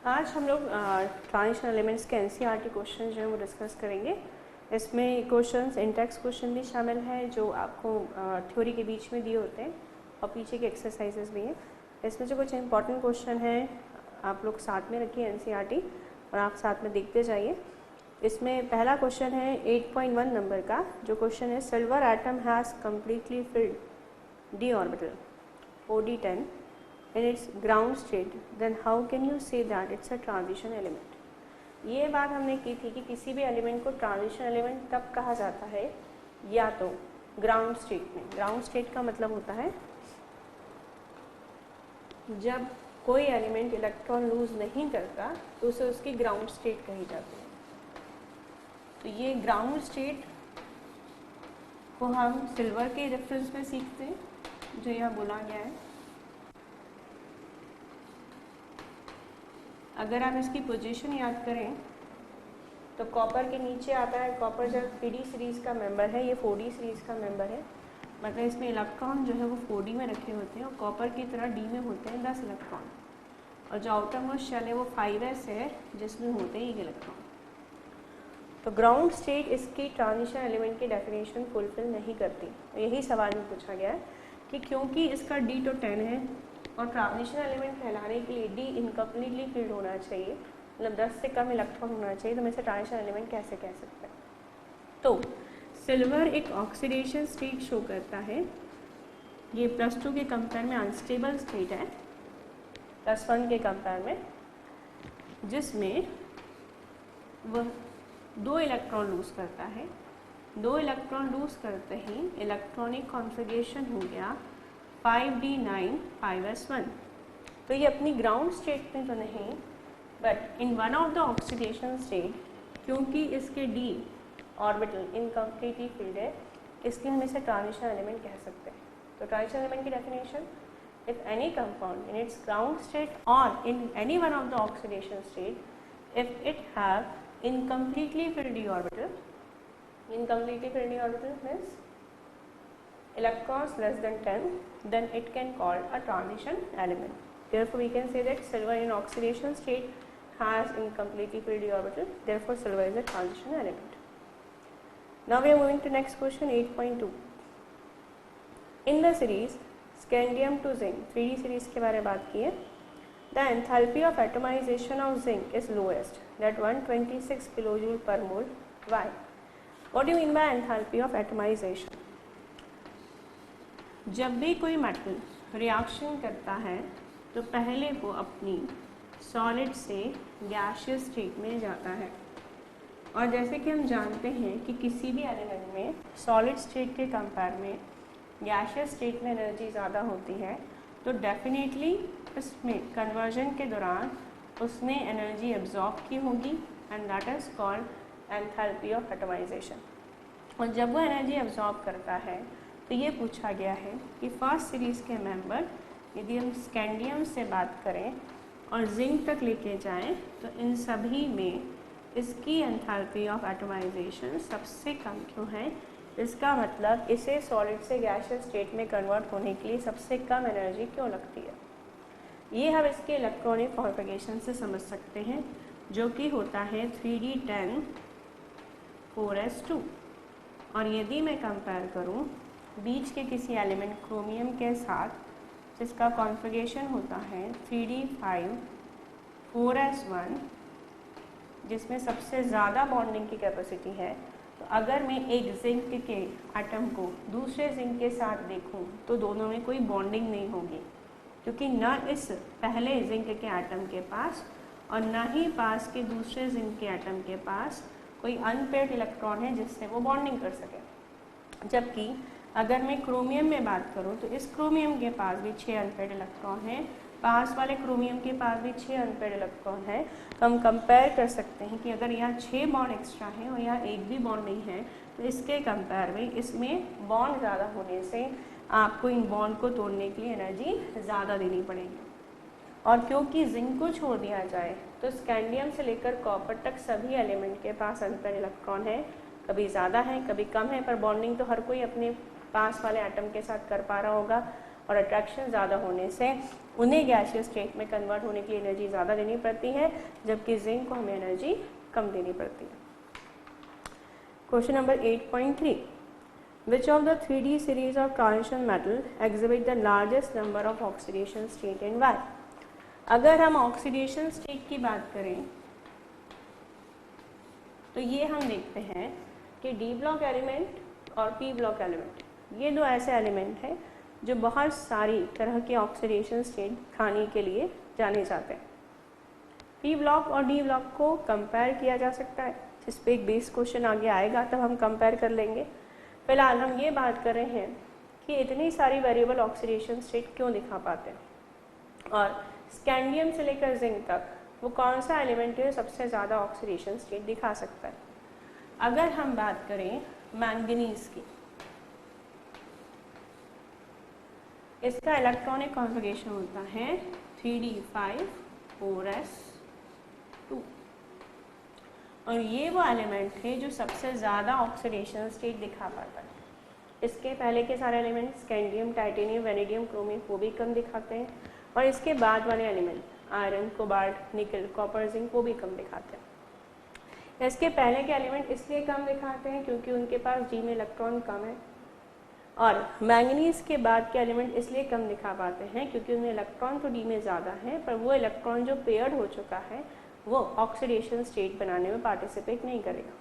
आज हम लोग ट्रांजिशन एलिमेंट्स के एनसीईआरटी क्वेश्चन जो है वो डिस्कस करेंगे। इसमें क्वेश्चंस इंटेक्स क्वेश्चन भी शामिल है जो आपको थ्योरी के बीच में दिए होते हैं और पीछे के एक्सरसाइजेस भी हैं। इसमें जो कुछ इंपॉर्टेंट क्वेश्चन हैं आप लोग साथ में रखिए एनसीईआरटी और आप साथ में देखते जाइए। इसमें पहला क्वेश्चन है 8.1 नंबर का, जो क्वेश्चन है silver atom has completely field D orbital OD10 in its ground state, then how can you say that it's a transition element? ये बात हमने की थी कि किसी भी एलिमेंट को ट्रांजिशन एलिमेंट तब कहा जाता है या तो ग्राउंड स्टेट में। ग्राउंड स्टेट का मतलब होता है जब कोई एलिमेंट इलेक्ट्रॉन लूज नहीं करता तो उसे उसकी ग्राउंड स्टेट कही जाती है। तो ये ग्राउंड स्टेट को हम सिल्वर के रेफरेंस में सीखते हैं, जो यहाँ बोला गया है। अगर आप इसकी पोजीशन याद करें तो कॉपर के नीचे आता है। कॉपर जब 3D सीरीज़ का मेंबर है, ये 4D सीरीज़ का मेंबर है, मतलब इसमें इलेक्ट्रॉन जो है वो 4D में रखे होते हैं और कॉपर की तरह D में होते हैं 10 इलेक्ट्रॉन, और जो आउटर मोस्ट शेल है वो 5s है जिसमें होते हैं 1 इलेक्ट्रॉन। तो ग्राउंड स्टेट इसकी ट्रांजिशन एलिमेंट की डेफिनेशन फुलफिल नहीं करती। तो यही सवाल में पूछा गया है कि क्योंकि इसका D तो 10 है और ट्रांजिशन एलिमेंट कहलाने के लिए D इनकम्प्लीटली फिल्ड होना चाहिए, मतलब 10 से कम इलेक्ट्रॉन होना चाहिए, तो मैं इसे ट्रांजिशन एलिमेंट कैसे कह सकते हैं। तो सिल्वर एक ऑक्सीडेशन स्टेट शो करता है। ये +2 के कंपेयर में अनस्टेबल स्टेट है +1 के कंपेयर में, जिसमें वह 2 इलेक्ट्रॉन लूज करता है। 2 इलेक्ट्रॉन लूज करते ही इलेक्ट्रॉनिक कॉन्फ़िगरेशन हो गया 5d9 5s1। तो ये अपनी ग्राउंड स्टेट में तो नहीं, but in one of the oxidation state, क्योंकि इसके d ऑर्बिटल इनकम्प्लीटली फिल्ड है, इसलिए हम इसे ट्रांजिशन एलिमेंट कह सकते हैं। तो ट्रांजिशन एलिमेंट की definition, if any compound in its ground state और in any one of the oxidation state, if it have incompletely filled d orbital, incompletely filled d orbital means electrons less than 10, then it can call a transition element. Therefore we can say that silver in oxidation state has incompletely filled d orbital, therefore silver is a transition element. Now we are moving to next question 8.2. in the series scandium to zinc 3D series के बारे में बात की है। The enthalpy of atomization of zinc is lowest, that 126 kilojoule per mole. Why? What do you mean by enthalpy of atomization? जब भी कोई metal reaction करता है तो पहले वो अपनी सॉलिड से गैसियस स्टेट में जाता है, और जैसे कि हम जानते हैं कि किसी भी एलिमेंट में सॉलिड स्टेट के कंपेयर में गैसियस स्टेट में एनर्जी ज़्यादा होती है, तो डेफिनेटली इसमें कन्वर्जन के दौरान उसने एनर्जी एब्जॉर्ब की होगी, and that is called enthalpy of atomisation. और जब वो एनर्जी एब्जॉर्ब करता है तो ये पूछा गया है कि फर्स्ट सीरीज़ के मेंबर यदि हम स्कैंडियम से बात करें और जिंक तक लेके जाएं तो इन सभी में इसकी एंथैल्पी ऑफ एटमाइजेशन सबसे कम क्यों है। इसका मतलब इसे सॉलिड से गैसियस स्टेट में कन्वर्ट होने के लिए सबसे कम एनर्जी क्यों लगती है। ये हम इसके इलेक्ट्रॉनिक कॉन्फ़िगरेशन से समझ सकते हैं, जो कि होता है 3d10 4s2। और यदि मैं कंपेयर करूँ बीच के किसी एलिमेंट क्रोमियम के साथ जिसका कॉन्फ़िगरेशन होता है 3d5 4s1, जिसमें सबसे ज़्यादा बॉन्डिंग की कैपेसिटी है, तो अगर मैं एक जिंक के एटम को दूसरे जिंक के साथ देखूं तो दोनों में कोई बॉन्डिंग नहीं होगी, क्योंकि न इस पहले जिंक के एटम के पास और न ही पास के दूसरे जिंक के एटम के पास कोई अनपेयर्ड इलेक्ट्रॉन है जिससे वो बॉन्डिंग कर सके। जबकि अगर मैं क्रोमियम में बात करूं तो इस क्रोमियम के पास भी 6 अनपेयर्ड इलेक्ट्रॉन हैं, पास वाले क्रोमियम के पास भी 6 अनपेयर्ड इलेक्ट्रॉन हैं। तो हम कंपेयर कर सकते हैं कि अगर यहाँ 6 बॉन्ड एक्स्ट्रा हैं और यहाँ एक भी बॉन्ड नहीं है, तो इसके कंपेयर में इसमें बॉन्ड ज़्यादा होने से आपको इन बॉन्ड को तोड़ने के लिए एनर्जी ज़्यादा देनी पड़ेगी। और क्योंकि जिंक को छोड़ दिया जाए तो स्कैंडियम से लेकर कॉपर तक सभी एलिमेंट के पास अनपेयर्ड इलेक्ट्रॉन है, कभी ज़्यादा है कभी कम है, पर बॉन्डिंग तो हर कोई अपने पास वाले एटम के साथ कर पा रहा होगा। और अट्रैक्शन ज़्यादा होने से उन्हें गैसियस स्टेट में कन्वर्ट होने की एनर्जी ज़्यादा देनी पड़ती है, जबकि जिंक को हमें एनर्जी कम देनी पड़ती है। Question number 8.3, Which of the 3D series of transition metal exhibit the largest number of oxidation state and why? अगर हम ऑक्सीडेशन स्टेट की बात करें तो ये हम देखते हैं कि डी ब्लॉक एलिमेंट और पी ब्लॉक एलिमेंट, ये दो ऐसे एलिमेंट हैं जो बहुत सारी तरह के ऑक्सीडेशन स्टेट दिखाने के लिए जाने जाते हैं। पी ब्लॉक और डी ब्लॉक को कंपेयर किया जा सकता है, जिस पे एक बेस क्वेश्चन आगे आएगा तब हम कंपेयर कर लेंगे। फिलहाल हम ये बात कर रहे हैं कि इतनी सारी वेरिएबल ऑक्सीडेशन स्टेट क्यों दिखा पाते हैं, और स्कैंडियम से लेकर जिंक तक वो कौन सा एलिमेंट है सबसे ज़्यादा ऑक्सीडेशन स्टेट दिखा सकता है। अगर हम बात करें मैंगनीज की, इसका इलेक्ट्रॉनिक कॉन्फ़िगरेशन होता है 3d5 4s2, और ये वो एलिमेंट है जो सबसे ज़्यादा ऑक्सीडेशन स्टेट दिखा पाता है। इसके पहले के सारे element scandium, titanium, vanadium, chromium वो भी कम दिखाते हैं, और इसके बाद वाले एलिमेंट आयरन, कोबाल्ट, निकल, कॉपर, जिंक वो भी कम दिखाते हैं। इसके पहले के एलिमेंट इसलिए कम दिखाते हैं क्योंकि उनके पास डी में इलेक्ट्रॉन कम है, और मैंगनीज के बाद के एलिमेंट इसलिए कम दिखा पाते हैं क्योंकि उनमें इलेक्ट्रॉन तो डी में ज़्यादा है, पर वो इलेक्ट्रॉन जो पेयर्ड हो चुका है वो ऑक्सीडेशन स्टेट बनाने में पार्टिसिपेट नहीं करेगा।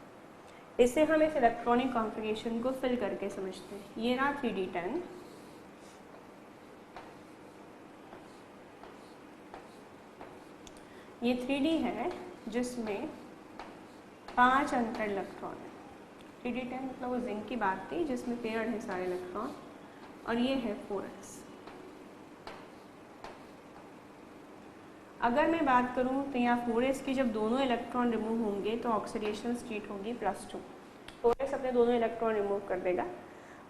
इससे हम इस इलेक्ट्रॉनिक कॉन्फ़िगरेशन को फिल करके समझते हैं। ये रहा 3d10, ये 3d है जिसमें 5 अंतर इलेक्ट्रॉन है। 3d10 मतलब वो जिंक की बात थी जिसमें पेयर्ड है सारे इलेक्ट्रॉन, और ये है 4s। अगर मैं बात करूं तो यहाँ 4s की जब दोनों इलेक्ट्रॉन रिमूव होंगे तो ऑक्सीडेशन स्टेट होगी +2। 4s अपने दोनों इलेक्ट्रॉन रिमूव कर देगा,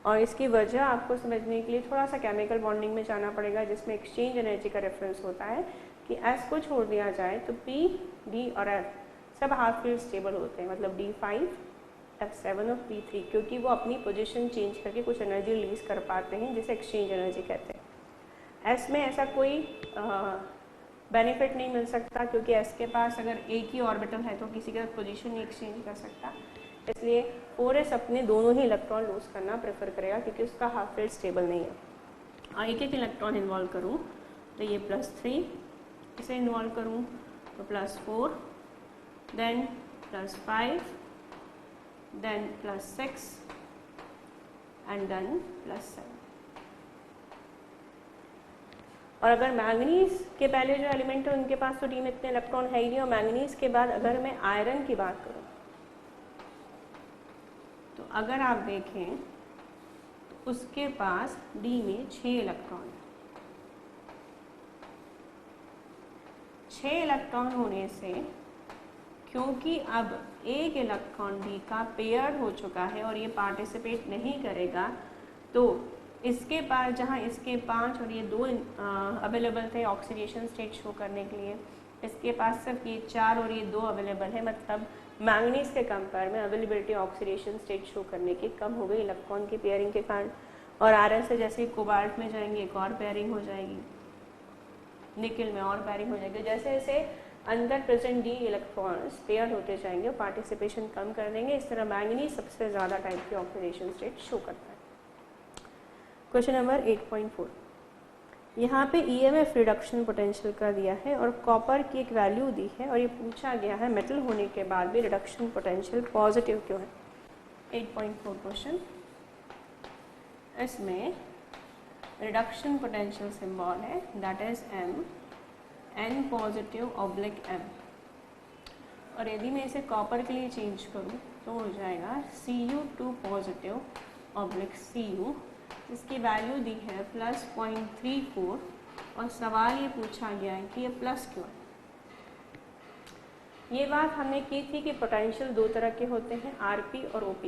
और इसकी वजह आपको समझने के लिए थोड़ा सा केमिकल बॉन्डिंग में जाना पड़ेगा, जिसमें एक्सचेंज एनर्जी का रेफरेंस होता है कि s को छोड़ दिया जाए तो p, d और f सब हाफ फील्ड स्टेबल होते हैं, मतलब d5, f7 और p3, क्योंकि वो अपनी पोजीशन चेंज करके कुछ एनर्जी रिलीज कर पाते हैं जिसे एक्सचेंज एनर्जी कहते हैं। s में ऐसा कोई बेनिफिट नहीं मिल सकता क्योंकि s के पास अगर एक ही ऑर्बिटल है तो किसी का पोजीशन नहीं एक्सचेंज कर सकता, इसलिए 4s अपने दोनों ही इलेक्ट्रॉन लूज करना प्रेफर करेगा क्योंकि उसका हाफ फील्ड स्टेबल नहीं है। और एक एक इलेक्ट्रॉन इन्वॉल्व करूँ तो ये +3, इसे इन्वॉल्व करूँ तो +4, देन +5, देन +6 एंड देन +7। और अगर मैंगनीज के पहले जो एलिमेंट है उनके पास तो डी में इतने इलेक्ट्रॉन है ही नहीं, और मैंगनीज के बाद अगर मैं आयरन की बात करूँ तो अगर आप देखें तो उसके पास डी में 6 इलेक्ट्रॉन है। 6 इलेक्ट्रॉन होने से, क्योंकि अब एक इलेक्ट्रॉन डी का पेयर्ड हो चुका है और ये पार्टिसिपेट नहीं करेगा, तो इसके पास जहाँ इसके 5 और ये 2 अवेलेबल थे ऑक्सीडेशन स्टेट शो करने के लिए, इसके पास सिर्फ ये 4 और ये 2 अवेलेबल है, मतलब मैंगनीज के कंपेयर में अवेलेबिलिटी ऑक्सीडेशन स्टेट शो करने की कम हो गई इलेक्ट्रॉन की पेयरिंग के कारण। और आयरन से जैसे कोबाल्ट में जाएंगे एक और पेयरिंग हो जाएगी, निकल में और पेयरिंग हो जाएगी, जैसे जैसे अंदर प्रेजेंट डी इलेक्ट्रॉन्स पेयर होते जाएंगे और पार्टिसिपेशन कम कर देंगे। इस तरह मैंगनीज सबसे ज़्यादा टाइप की ऑक्सीडेशन स्टेट शो करता है। क्वेश्चन नंबर 8.4, यहाँ पे EMF रिडक्शन पोटेंशियल का दिया है और कॉपर की एक वैल्यू दी है, और ये पूछा गया है मेटल होने के बाद भी रिडक्शन पोटेंशियल पॉजिटिव क्यों है। 8.4 क्वेश्चन, इसमें रिडक्शन पोटेंशियल सिंबल है that is M, N positive oblique M, और यदि मैं इसे कॉपर के लिए चेंज करूँ तो हो जाएगा Cu2 पॉजिटिव ऑब्लिक Cu, इसकी वैल्यू दी है +0.34, और सवाल ये पूछा गया है कि ये प्लस क्यों है। ये बात हमने की थी कि पोटेंशियल 2 तरह के होते हैं, Rp और OP।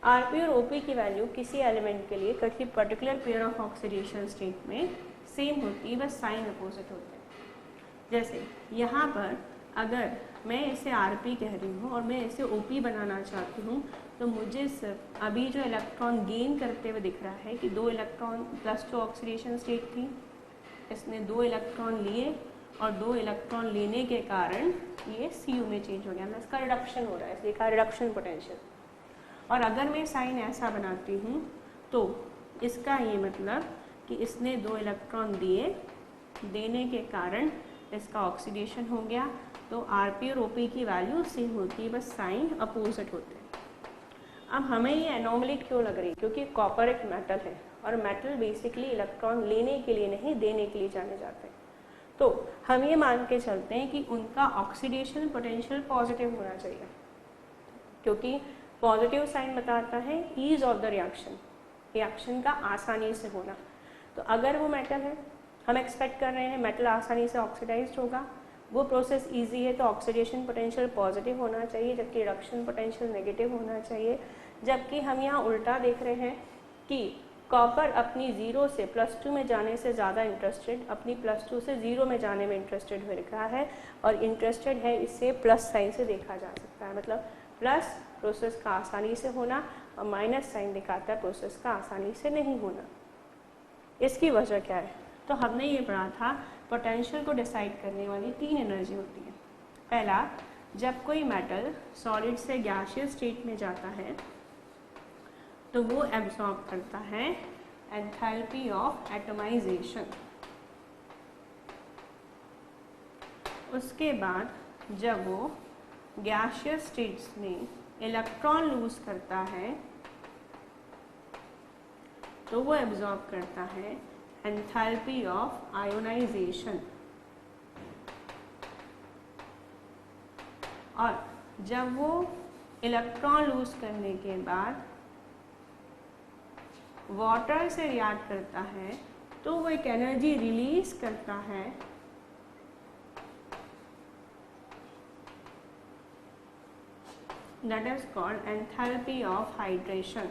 Rp और OP की वैल्यू किसी एलिमेंट के लिए किसी particular pair of oxidation state में सेम होती है, बस साइन अपोजिट होते हैं। जैसे यहाँ पर अगर मैं इसे Rp कह रही हूँ और मैं इसे OP बनाना चाहती हूँ, तो मुझे सिर्फ अभी जो इलेक्ट्रॉन गेन करते हुए दिख रहा है कि 2 इलेक्ट्रॉन +2 ऑक्सीडेशन स्टेट थी, इसने 2 इलेक्ट्रॉन लिए और 2 इलेक्ट्रॉन लेने के कारण ये Cu में चेंज हो गया, मतलब इसका रिडक्शन हो रहा है, इसलिए का रिडक्शन पोटेंशियल। और अगर मैं साइन ऐसा बनाती हूँ तो इसका ये मतलब कि इसने 2 इलेक्ट्रॉन दिए, देने के कारण इसका ऑक्सीडेशन हो गया। तो Rp और OP की वैल्यू सेम होती है, बस साइन अपोजिट होते हैं। अब हमें ये एनोमली क्यों लग रही है? क्योंकि कॉपर एक मेटल है और मेटल बेसिकली इलेक्ट्रॉन लेने के लिए नहीं, देने के लिए जाने जाते हैं। तो हम ये मान के चलते हैं कि उनका ऑक्सीडेशन पोटेंशियल पॉजिटिव होना चाहिए, क्योंकि पॉजिटिव साइन बताता है ease of the reaction, reaction का आसानी से होना। तो अगर वो मेटल है, हम एक्सपेक्ट कर रहे हैं मेटल आसानी से ऑक्सीडाइज्ड होगा, वो प्रोसेस इजी है, तो ऑक्सीडेशन पोटेंशियल पॉजिटिव होना चाहिए, जबकि रिडक्शन पोटेंशियल नेगेटिव होना चाहिए। जबकि हम यहाँ उल्टा देख रहे हैं कि कॉपर अपनी 0 से +2 में जाने से ज़्यादा इंटरेस्टेड, अपनी +2 से 0 में जाने में इंटरेस्टेड हो रखा है, और इंटरेस्टेड है इससे प्लस साइन से देखा जा सकता है, मतलब प्लस प्रोसेस का आसानी से होना और माइनस साइन दिखाता है प्रोसेस का आसानी से नहीं होना। इसकी वजह क्या है? तो हमने ये पढ़ा था पोटेंशियल को डिसाइड करने वाली 3 एनर्जी होती है। पहला, जब कोई मेटल सॉलिड से गैसियस स्टेट में जाता है तो वो एब्जॉर्ब करता है एंथैल्पी ऑफ एटमाइजेशन। उसके बाद जब वो गैसियस स्टेट्स में इलेक्ट्रॉन लूज करता है तो वो एब्जॉर्ब करता है एंथैल्पी ऑफ आयोनाइजेशन। और जब वो इलेक्ट्रॉन लूज करने के बाद वाटर से रिएक्ट करता है तो वो एक एनर्जी रिलीज करता है that is called enthalpy of hydration।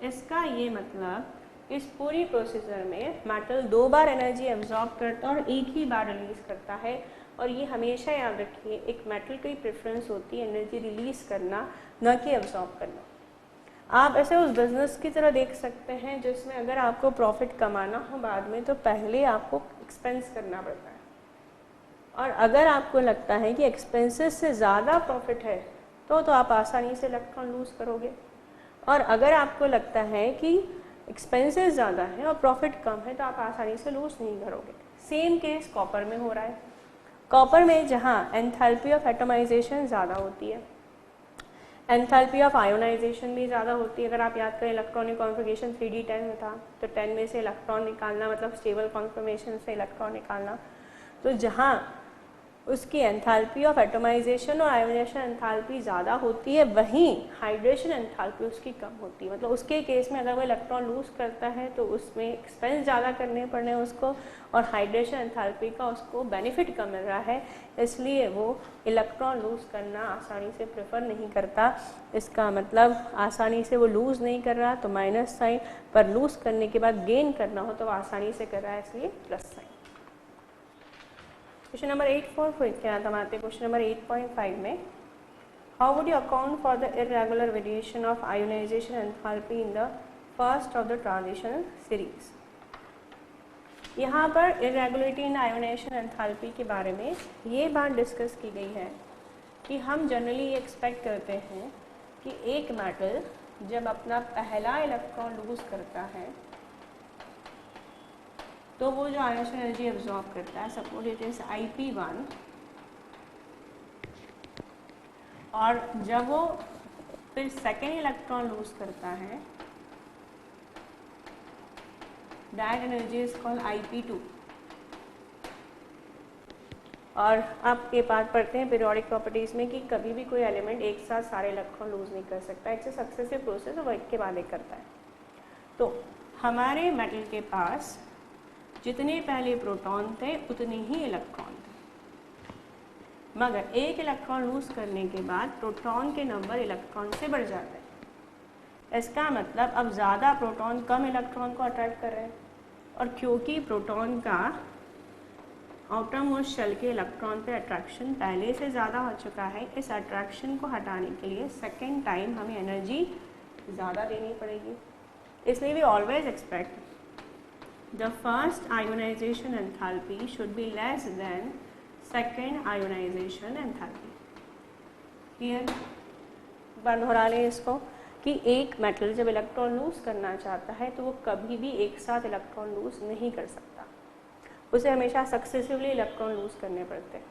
इसका ये मतलब इस पूरी प्रोसीजर में मेटल 2 बार एनर्जी एब्जॉर्ब करता है और एक ही बार रिलीज करता है। और ये हमेशा याद रखिए, एक मेटल की प्रेफरेंस होती है एनर्जी रिलीज करना, न कि एब्जॉर्ब करना। आप ऐसे उस बिजनेस की तरह देख सकते हैं जिसमें अगर आपको प्रॉफिट कमाना हो बाद में तो पहले आपको एक्सपेंस करना पड़ता है, और अगर आपको लगता है कि एक्सपेंसेस से ज़्यादा प्रॉफिट है तो आप आसानी से इलेक्ट्रॉन लूज करोगे, और अगर आपको लगता है कि एक्सपेंसेस ज़्यादा है और प्रॉफिट कम है तो आप आसानी से लूज नहीं करोगे। सेम केस कॉपर में हो रहा है। कॉपर में जहाँ एंथैल्पी ऑफ एटमाइजेशन ज़्यादा होती है, एंथैल्पी ऑफ आयोनाइजेशन भी ज़्यादा होती है। अगर आप याद करें इलेक्ट्रॉनिक कॉन्फिगरेशन 3d10 में था, तो 10 में से इलेक्ट्रॉन निकालना मतलब स्टेबल कॉन्फर्मेशन से इलेक्ट्रॉन निकालना। तो जहाँ उसकी एंथैल्पी ऑफ एटमाइजेशन और आयोनाइजेशन एंथैल्पी ज़्यादा होती है, वहीं हाइड्रेशन एंथैल्पी उसकी कम होती है। मतलब उसके केस में अगर वो इलेक्ट्रॉन लूज करता है तो उसमें एक्सपेंस ज़्यादा करने पड़े उसको, और हाइड्रेशन एंथैल्पी का उसको बेनिफिट कम मिल रहा है, इसलिए वो इलेक्ट्रॉन लूज करना आसानी से प्रेफर नहीं करता। इसका मतलब आसानी से वो लूज़ नहीं कर रहा तो माइनस साइन, पर लूज़ करने के बाद गेन करना हो तो वो आसानी से कर रहा है, इसलिए प्लस साइन। क्वेश्चन नंबर 8.4 के बाद हम आते हैं क्वेश्चन नंबर 8.5 में। How would you account for the irregular variation of ionisation enthalpy in the first of the transition series. यहाँ पर इरेगुलरिटी इन आयोनाइजेशन एंथैल्पी के बारे में ये बात डिस्कस की गई है कि हम जनरली ये एक्सपेक्ट करते हैं कि एक मेटल जब अपना पहला इलेक्ट्रॉन लूज करता है तो वो जो आयोनाइजेशन एनर्जी एब्जॉर्ब करता है, सपोज इट इज Ip1, और जब वो फिर सेकेंड इलेक्ट्रॉन लूज करता है that energy is called Ip2। और आपके पास पढ़ते हैं पीरियोडिक प्रॉपर्टीज़ में कि कभी भी कोई एलिमेंट एक साथ सारे इलेक्ट्रॉन लूज नहीं कर सकता, इट्स ए सक्सेसिव प्रोसेस, वो एक के बाद एक करता है। तो हमारे मेटल के पास जितने पहले प्रोटॉन थे उतने ही इलेक्ट्रॉन थे, मगर एक इलेक्ट्रॉन लूज करने के बाद प्रोटॉन के नंबर इलेक्ट्रॉन से बढ़ जाते हैं। इसका मतलब अब ज़्यादा प्रोटॉन कम इलेक्ट्रॉन को अट्रैक्ट कर रहे हैं, और क्योंकि प्रोटॉन का आउटर मोस्ट शेल के इलेक्ट्रॉन पे अट्रैक्शन पहले से ज़्यादा हो चुका है, इस अट्रैक्शन को हटाने के लिए सेकेंड टाइम हमें एनर्जी ज़्यादा देनी पड़ेगी। इसलिए we always expect the first ionization enthalpy should be less than second ionization enthalpy. Clear? बार दोहरा लें इसको कि एक मेटल जब इलेक्ट्रॉन लूज करना चाहता है तो वो कभी भी एक साथ इलेक्ट्रॉन लूज नहीं कर सकता, उसे हमेशा सक्सेसिवली इलेक्ट्रॉन लूज करने पड़ते हैं।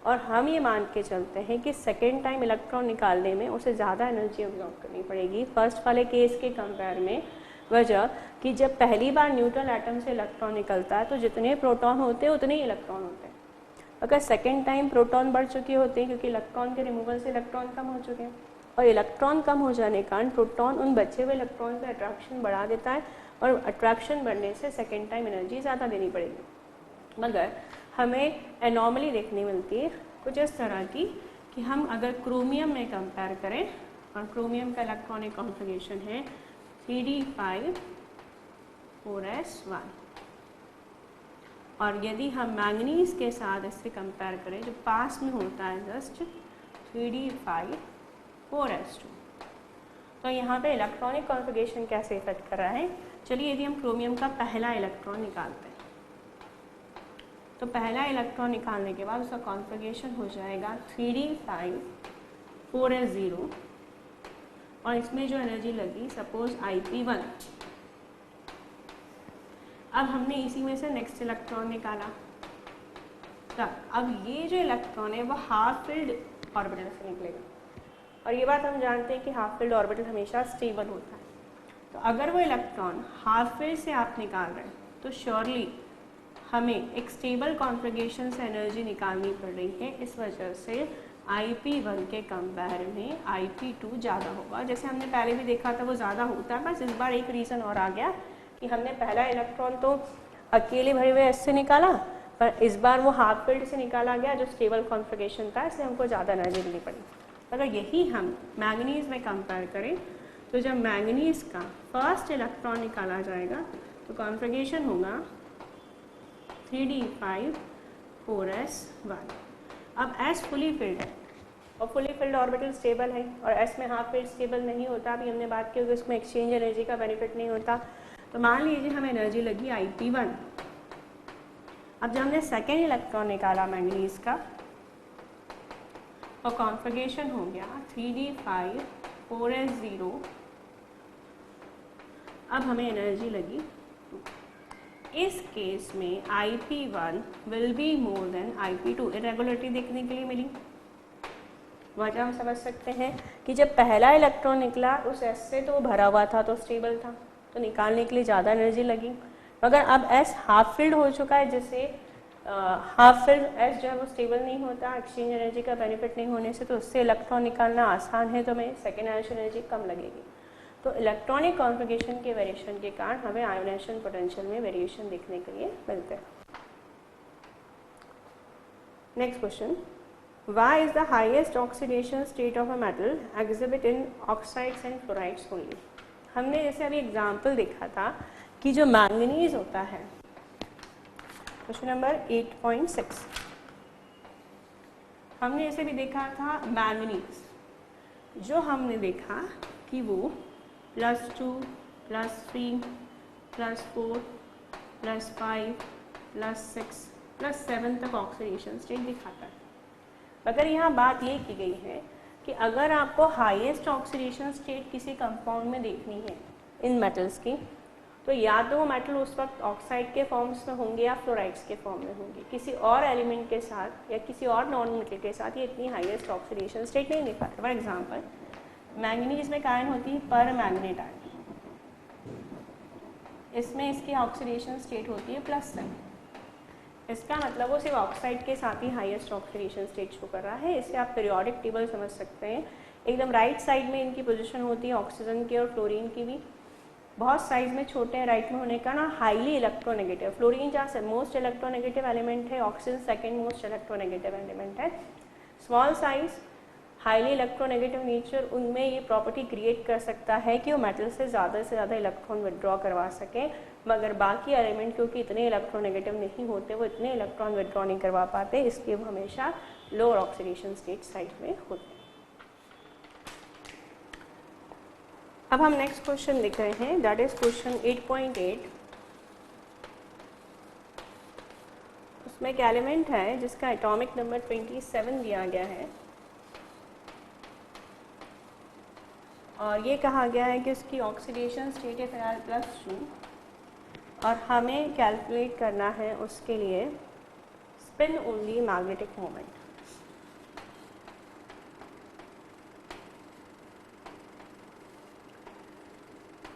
और हम ये मान के चलते हैं कि सेकेंड टाइम इलेक्ट्रॉन निकालने में उसे ज़्यादा एनर्जी अब्जॉर्ब करनी पड़ेगी फर्स्ट वाले केस के कंपेयर में। वजह कि जब पहली बार न्यूट्रल एटम से इलेक्ट्रॉन निकलता है तो जितने प्रोटॉन होते हैं उतने ही इलेक्ट्रॉन होते हैं। अगर सेकेंड टाइम प्रोटॉन बढ़ चुके होते हैं क्योंकि इलेक्ट्रॉन के रिमूवल से इलेक्ट्रॉन कम हो चुके हैं, और इलेक्ट्रॉन कम हो जाने के कारण प्रोटॉन उन बचे हुए इलेक्ट्रॉन पे अट्रैक्शन बढ़ा देता है, और अट्रैक्शन बढ़ने से सेकेंड टाइम एनर्जी ज़्यादा देनी पड़ेगी। मगर हमें एनॉमली देखने मिलती है कुछ इस तरह की कि हम अगर क्रोमियम में कंपेयर करें, और क्रोमियम का इलेक्ट्रॉनिक कॉन्फ़िगरेशन है 3d5 4s1, और यदि हम मैंगनीज के साथ इससे कंपेयर करें जो पास में होता है जस्ट 3d5 4s2, तो यहाँ पे इलेक्ट्रॉनिक कॉन्फ़िगरेशन कैसे इफेक्ट कर रहा है। चलिए यदि हम क्रोमियम का पहला इलेक्ट्रॉन निकालते हैं तो पहला इलेक्ट्रॉन निकालने के बाद उसका कॉन्फ़िगरेशन हो जाएगा 3d5 4s0, और इसमें जो एनर्जी लगी सपोज Ip1। अब हमने इसी में से नेक्स्ट इलेक्ट्रॉन निकाला, तब अब ये जो इलेक्ट्रॉन है वो हाफ फिल्ड ऑर्बिटल से निकलेगा, और ये बात हम जानते हैं कि हाफ फिल्ड ऑर्बिटल हमेशा स्टेबल होता है। तो अगर वो इलेक्ट्रॉन हाफ फिल्ड से आप निकाल रहे हैं तो श्योरली हमें एक स्टेबल कॉन्फ़िगरेशन से एनर्जी निकालनी पड़ रही है। इस वजह से Ip1 के कंपेयर में Ip2 ज़्यादा होगा। जैसे हमने पहले भी देखा था वो ज़्यादा होता है, बस इस बार एक रीज़न और आ गया कि हमने पहला इलेक्ट्रॉन तो अकेले भरे हुए एस से निकाला, पर इस बार वो हाफ फील्ड से निकाला गया जो स्टेबल कॉन्फ़िगरेशन था, इसलिए हमको ज़्यादा एनर्जी देनी पड़ी। अगर यही हम मैंगनीज़ में कंपेयर करें तो जब मैंगनीज़ का फर्स्ट इलेक्ट्रॉन निकाला जाएगा तो कॉन्फ़िगरेशन होगा 3d5 4s1। अब S फुली फिल्ड है और फुली फिल्ड ऑर्बिटल स्टेबल है, और S में हाफ फिल्ड स्टेबल नहीं होता। अभी हमने बात की उसमें एक्सचेंज एनर्जी का बेनिफिट नहीं होता। तो मान लीजिए हमें एनर्जी लगी Ip1। अब जब हमने सेकेंड इलेक्ट्रॉन निकाला मैंगनीज का और कॉन्फ़िगरेशन हो गया 3d5 4s0, अब हमें एनर्जी लगी 2। इस केस में Ip1 will be more than Ip2। Irregularity देखने के लिए मिली। वजह हम समझ सकते हैं कि जब पहला इलेक्ट्रॉन निकला उस S से तो वो भरा हुआ था तो स्टेबल था, तो निकालने के लिए ज़्यादा एनर्जी लगी। मगर अब S हाफ फिल्ड हो चुका है, जिससे हाफ फिल्ड S जो है वो स्टेबल नहीं होता एक्सचेंज एनर्जी का बेनिफिट नहीं होने से, तो उससे इलेक्ट्रॉन निकालना आसान है, तो हमें सेकेंड आयोनाइजेशन एनर्जी कम लगेगी। तो इलेक्ट्रॉनिक कॉन्फ़िगरेशन के वेरिएशन के कारण हमें आयोनाइजेशन पोटेंशियल में वेरिएशन देखने के लिए मिलते हैं। Next question, why is the highest oxidation state of a metal exhibit in oxides and fluorides only. हमने जैसे अभी एग्जाम्पल देखा था कि जो मैंगनीज होता है, क्वेश्चन नंबर 8.6, हमने जैसे भी देखा था मैंगनीज, जो हमने देखा कि वो +2 +3 +4 +5 +6 +7 तक ऑक्सीडेशन स्टेट दिखाता है। मगर यहाँ बात ये की गई है कि अगर आपको हाईएस्ट ऑक्सीडेशन स्टेट किसी कंपाउंड में देखनी है इन मेटल्स की, तो या तो वो मेटल उस वक्त ऑक्साइड के फॉर्म्स में होंगे या फ्लोराइड्स के फॉर्म में होंगे। किसी और एलिमेंट के साथ या किसी और नॉन मेटल के साथ ये इतनी हाईएस्ट ऑक्सीडेशन स्टेट नहीं दिखाता। फॉर एग्जाम्पल मैंगनीज में आयन होती है पर मैग्नेट आयन, इसमें इसकी ऑक्सीडेशन स्टेट होती है +7। इसका मतलब वो सिर्फ ऑक्साइड के साथ ही हाईएस्ट ऑक्सीडेशन स्टेट शो कर रहा है। इससे आप पीरियोडिक टेबल समझ सकते हैं। एकदम राइट साइड में इनकी पोजीशन होती है ऑक्सीजन की और फ्लोरीन की भी। बहुत साइज में छोटे हैं राइट में होने का ना, हाईली इलेक्ट्रोनेगेटिव। फ्लोरीन जहाँ से मोस्ट इलेक्ट्रोनेगेटिव एलिमेंट है, oxygen second most electronegative element है। Small size highly electronegative nature उनमें ये प्रॉपर्टी क्रिएट कर सकता है कि वो मेटल से ज़्यादा इलेक्ट्रॉन विड्रॉ करवा सकें, मगर बाकी एलिमेंट क्योंकि इतने इलेक्ट्रोनेगेटिव नहीं होते, वो इतने इलेक्ट्रॉन विड्रॉ नहीं करवा पाते, इसलिए वो हमेशा लोअर ऑक्सीडेशन स्टेट साइड में होते हैं। अब हम नेक्स्ट क्वेश्चन लिख रहे हैं, दैट इज क्वेश्चन 8.8। उसमें एक एलिमेंट है जिसका एटॉमिक नंबर 27 दिया गया है और ये कहा गया है कि उसकी ऑक्सीडेशन स्टेट है फिलहाल +2 और हमें कैलकुलेट करना है उसके लिए स्पिन ओनली मैग्नेटिक मोमेंट।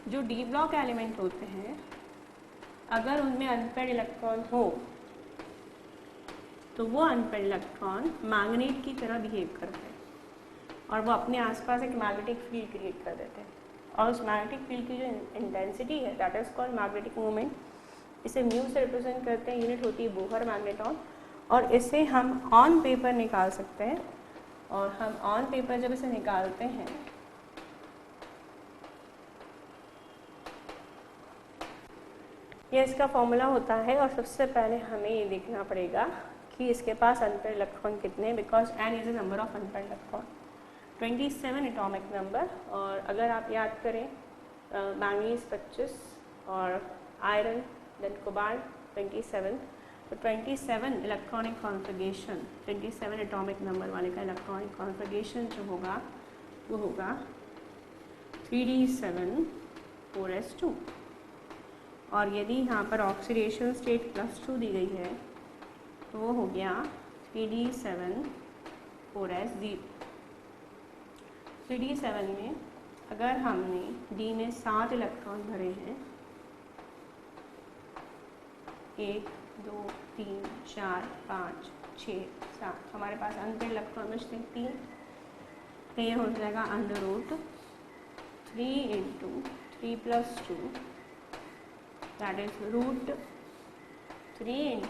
जो डी ब्लॉक एलिमेंट होते हैं अगर उनमें अनपेयर्ड इलेक्ट्रॉन हो तो वो अनपेयर्ड इलेक्ट्रॉन मैग्नेट की तरह बिहेव करते हैं और वो अपने आसपास एक मैग्नेटिक फील्ड क्रिएट कर देते हैं और उस मैग्नेटिक फील्ड की जो इंटेंसिटी है that is called magnetic moment. इसे म्यू से रिप्रेजेंट करते हैं, यूनिट होती है बोहर मैग्नेटॉन और इसे हम ऑन पेपर निकाल सकते हैं और हम ऑन पेपर जब इसे निकालते हैं ये इसका फॉर्मूला होता है और सबसे पहले हमें ये देखना पड़ेगा कि इसके पास अनपेयर्ड इलेक्ट्रॉन कितने हैं, because n is a number of unpaired electron, 27 atomic number. और अगर आप याद करें मैंगनीज 25 और आयरन देन कोबाल्ट 27, तो 27 इलेक्ट्रॉनिक कॉन्फ़िगरेशन 27 एटॉमिक नंबर वाले का इलेक्ट्रॉनिक कॉन्फ़िगरेशन जो होगा वो होगा 3d7 4s2 और यदि यहाँ पर ऑक्सीडेशन स्टेट +2 दी गई है तो वो हो गया 3d7 4s0। 3d7 में अगर हमने d में 7 इलेक्ट्रॉन भरे हैं 1 2 3 4 5 6 7, हमारे पास अनपेयर्ड इलेक्ट्रॉन बचते हैं 3, तो ये हो जाएगा √3 × 3 + 2 that is √3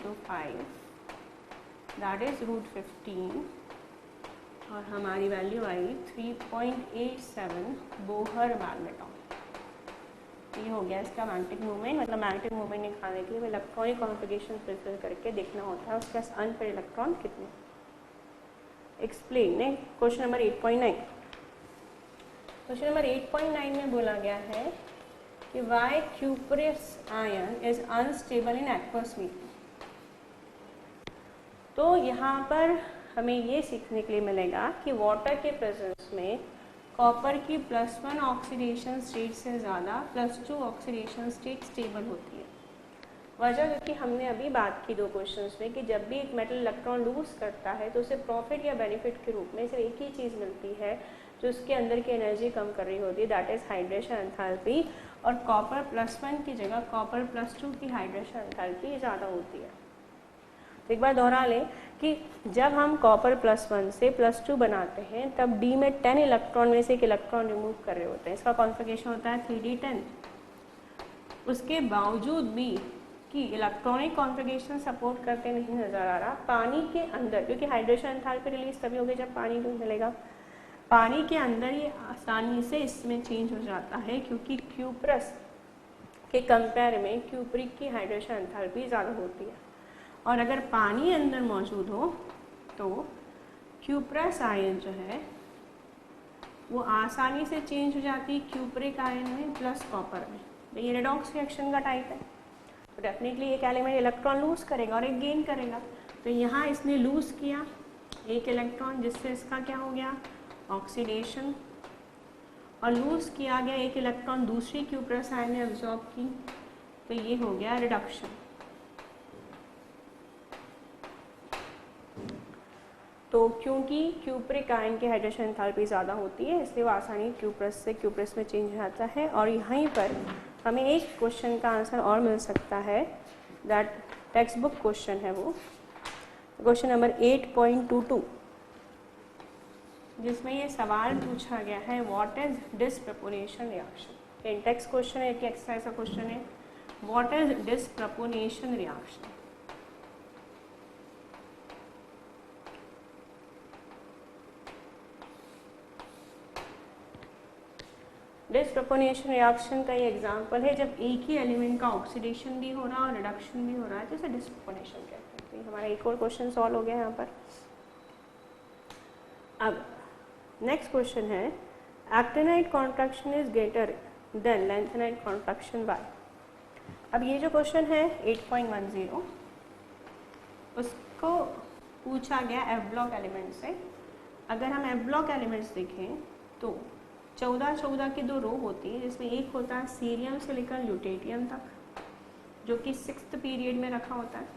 × 5 that is √15 और हमारी वैल्यू आई 3.87 बोहर मैग्नेटॉन। ये हो गया इसका मैग्नेटिक मोमेंट। मतलब मैग्नेटिक मोमेंट निकालने के लिए इलेक्ट्रॉनिक कॉन्फ़िगरेशन प्रिपेयर करके देखना होता है उसके पास अनपेयर्ड इलेक्ट्रॉन कितने। एक्सप्लेन है क्वेश्चन नंबर 8.9। क्वेश्चन नंबर 8.9 में बोला गया है कि why cuprous ion is unstable in aqueous medium। तो यहाँ पर हमें ये सीखने के लिए मिलेगा कि वाटर के प्रेजेंस में कॉपर की +1 ऑक्सीडेशन स्टेट से ज़्यादा +2 ऑक्सीडेशन स्टेट स्टेबल होती है। वजह क्योंकि हमने अभी बात की 2 क्वेश्चंस में कि जब भी एक मेटल इलेक्ट्रॉन लूज करता है तो उसे प्रॉफिट या बेनिफिट के रूप में सिर्फ एक ही चीज़ मिलती है जो उसके अंदर की एनर्जी कम कर रही होती है, दैट इज़ हाइड्रेशन एंथैल्पी। और कॉपर +1 की जगह कॉपर +2 की हाइड्रेशन एंथैल्पी ज़्यादा होती है। तो एक बार दोहरा लें कि जब हम कॉपर +1 से +2 बनाते हैं तब D में 10 इलेक्ट्रॉन में से एक इलेक्ट्रॉन रिमूव कर रहे होते हैं। इसका कॉन्फ़िगरेशन होता है 3d10। उसके बावजूद भी कि इलेक्ट्रॉनिक कॉन्फ़िगरेशन सपोर्ट करते नहीं नज़र आ रहा, पानी के अंदर, क्योंकि हाइड्रेशन एंथैल्पी रिलीज तभी होगी जब पानी को मिलेगा, पानी के अंदर ये आसानी से इसमें चेंज हो जाता है क्योंकि क्यूप्रस के कंपेयर में क्यूप्रिक की हाइड्रेशन एंथैल्पी ज़्यादा होती है। और अगर पानी अंदर मौजूद हो तो क्यूप्रस आयन जो है वो आसानी से चेंज हो जाती है क्यूप्रिक आयन में प्लस कॉपर में। तो ये रेडॉक्स रिएक्शन का टाइप है। तो डेफिनेटली एक एलिमेंट इलेक्ट्रॉन लूज करेगा और एक गेन करेगा। तो यहाँ इसने लूज किया एक इलेक्ट्रॉन जिससे इसका क्या हो गया ऑक्सीडेशन, और लूज किया गया एक इलेक्ट्रॉन दूसरी क्यूप्रस आयन ने एब्जॉर्ब की, तो ये हो गया रिडक्शन। तो क्योंकि क्यूप्रिक आयन की हाइड्रेशन एंथैल्पी ज़्यादा होती है इसलिए वो आसानी क्यूप्रस से क्यूप्रस में चेंज हो जाता है। और यहीं पर हमें एक क्वेश्चन का आंसर और मिल सकता है, दैट टेक्स्ट बुक क्वेश्चन है वो, क्वेश्चन नंबर 8.22, जिसमें ये सवाल पूछा गया है what is disproportion reaction. In text question है कि एक्सरसाइज का क्वेश्चन है what is disproportion reaction. Disproportionation reaction का ये एग्जांपल है जब एक ही एलिमेंट का ऑक्सीडेशन भी हो रहा है और रिडक्शन भी हो रहा है, तो इसे डिसप्रोपोर्शनेशन कहते हैं। तो हमारा एक और क्वेश्चन सॉल्व हो गया यहाँ पर। अब नेक्स्ट क्वेश्चन है, actinide contraction is greater than lanthanide contraction by. अब ये जो क्वेश्चन है 8.10 उसको पूछा गया एफ ब्लॉक एलिमेंट से। अगर हम एफ ब्लॉक एलिमेंट्स देखें तो 14 की दो रो होती है, जिसमें एक होता है सीरियम से लेकर ल्यूटेटियम तक, जो कि 6th पीरियड में रखा होता है,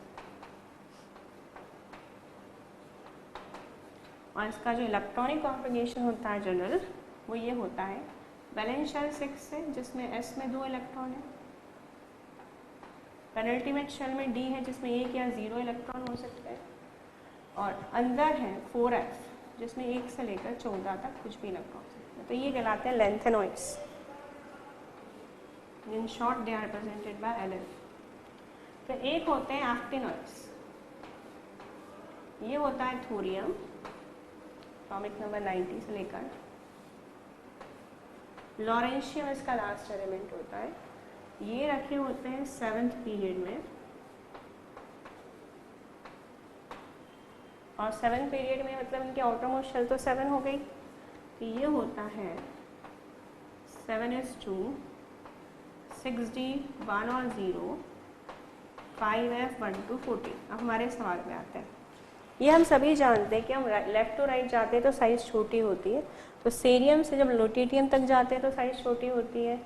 और इसका जो इलेक्ट्रॉनिक कॉन्फ़िगरेशन होता है जनरल, वो ये होता है वैलेंस शेल 6 से, जिसमें s में 2 इलेक्ट्रॉन है, पेनल्टीमेट शेल में d है, जिसमें 1 या 0 इलेक्ट्रॉन हो सकते हैं, और अंदर है 4f, जिसमें 1 से लेकर 14 तक कुछ भी इलेक्ट्रॉन हो सकते हैं। तो ये कहलाते हैं lanthanoids. In short they are represented by LF। तो एक होते हैं एक्टिनॉइड्स, ये होता है थोरियम, एटॉमिक नंबर 90 से लेकर, लॉरेंशियम इसका लास्ट एलिमेंट होता है, ये रखे होते हैं 7th पीरियड में, और 7th पीरियड में मतलब इनके आउटरमोस्ट शेल तो 7 हो गई, तो ये होता है 7s2 6d 1 और 0 5f 1 to 14। अब हमारे सवाल में आते हैं, ये हम सभी जानते हैं कि हम लेफ्ट टू राइट जाते हैं तो साइज़ छोटी होती है, तो सेरियम से जब ल्यूटेटियम तक जाते हैं तो साइज़ छोटी होती है,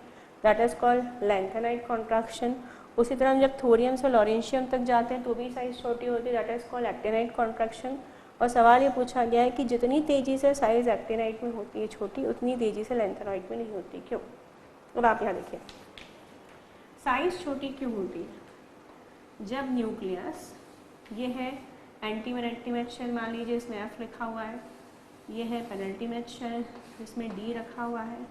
that is called lanthanide contraction. उसी तरह हम जब थोरियम से लॉरेंशियम तक जाते हैं तो भी साइज़ छोटी होती है, that is called actinide contraction. और सवाल ये पूछा गया है कि जितनी तेज़ी से साइज़ एक्टिनाइड में होती है छोटी, उतनी तेज़ी से लैंथेनाइड में नहीं होती, क्यों? अब आप यहाँ देखिए, साइज़ छोटी क्यों होती है? जब न्यूक्लियस, ये है एंटीमेट शेल, मान लीजिए इसमें F लिखा हुआ है, ये है पेनल्टीमेट शेल जिसमें D रखा हुआ है,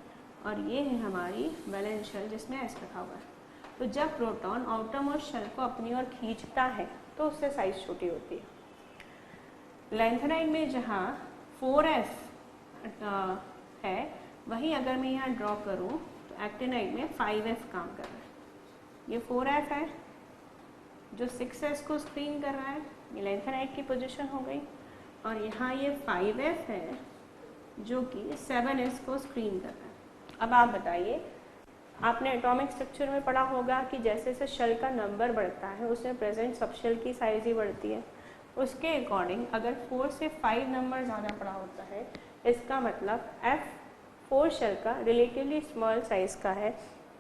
और ये है हमारी वैलेंस शेल जिसमें S रखा हुआ है। तो जब प्रोटॉन आउटरमोस्ट शेल को अपनी ओर खींचता है तो उससे साइज़ छोटी होती है। लैंथेनाइड में जहाँ 4f है, वहीं अगर मैं यहाँ ड्रॉ करूँ तो एक्टिनाइड में 5f काम कर रहा है। ये 4f है जो 6s को स्क्रीन कर रहा है, ये लैंथेनाइड की पोजीशन हो गई, और यहाँ ये 5f है जो कि 7s को स्क्रीन कर रहा है। अब आप बताइए, आपने एटॉमिक स्ट्रक्चर में पढ़ा होगा कि जैसे जैसे शेल का नंबर बढ़ता है उसमें प्रेजेंट सब शेल की साइज़ ही बढ़ती है। उसके अकॉर्डिंग अगर 4 से 5 नंबर ज़्यादा पड़ा होता है, इसका मतलब F4 शेल का रिलेटिवली स्मॉल साइज़ का है,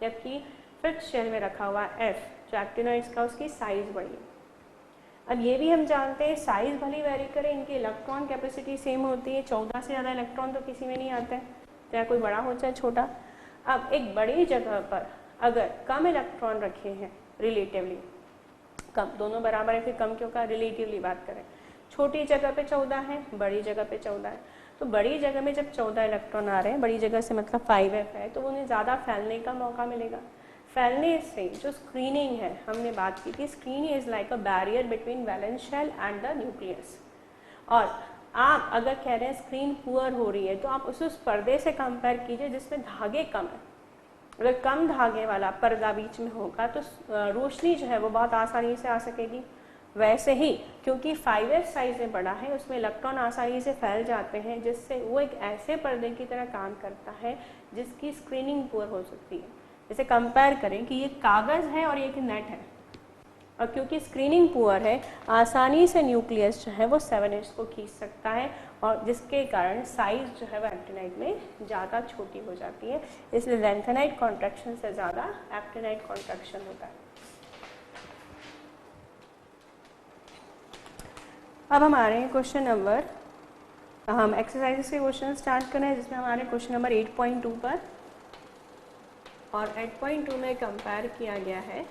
जबकि 5th शेल में रखा हुआ F जो एक्टिनॉइड्स का, उसकी साइज़ बढ़ी। अब ये भी हम जानते हैं साइज़ भले वेरी करे, इनकी इलेक्ट्रॉन कैपेसिटी सेम होती है, 14 से ज़्यादा इलेक्ट्रॉन तो किसी में नहीं आते हैं, चाहे कोई बड़ा हो चाहे छोटा। अब एक बड़ी जगह पर अगर कम इलेक्ट्रॉन रखे हैं, रिलेटिवली कम, दोनों बराबर है, फिर कम क्यों का, रिलेटिवली बात करें, छोटी जगह पे 14 है, बड़ी जगह पे 14 है, तो बड़ी जगह में जब 14 इलेक्ट्रॉन आ रहे हैं, बड़ी जगह से मतलब 5f है, तो उन्हें ज़्यादा फैलने का मौका मिलेगा। फैलने से जो स्क्रीनिंग है, हमने बात की थी, screening is like a barrier between valence shell and the nucleus. और आप अगर कह रहे हैं स्क्रीन पुअर हो रही है, तो आप उस पर्दे से कंपेयर कीजिए जिसमें धागे कम है। अगर कम धागे वाला पर्दा बीच में होगा तो रोशनी जो है वो बहुत आसानी से आ सकेगी। वैसे ही क्योंकि 5f साइज में बड़ा है, उसमें इलेक्ट्रॉन आसानी से फैल जाते हैं, जिससे वो एक ऐसे पर्दे की तरह काम करता है जिसकी स्क्रीनिंग पुअर हो सकती है। जैसे कंपेयर करें कि ये कागज़ है और ये एक नेट है, और क्योंकि स्क्रीनिंग पुअर है, आसानी से न्यूक्लियस जो है वो 7s को खींच सकता है, और जिसके कारण साइज़ जो है वो एक्टिनाइड में ज़्यादा छोटी हो जाती है। इसलिए लैंथेनाइड कॉन्ट्रैक्शन से ज़्यादा एक्टिनाइड कॉन्ट्रैक्शन होता है। अब हमारे क्वेश्चन नंबर, हम एक्सरसाइज के क्वेश्चन स्टार्ट करें, जिसमें हमारे क्वेश्चन नंबर 8.2 पर, और 8.2 में कंपेयर किया गया है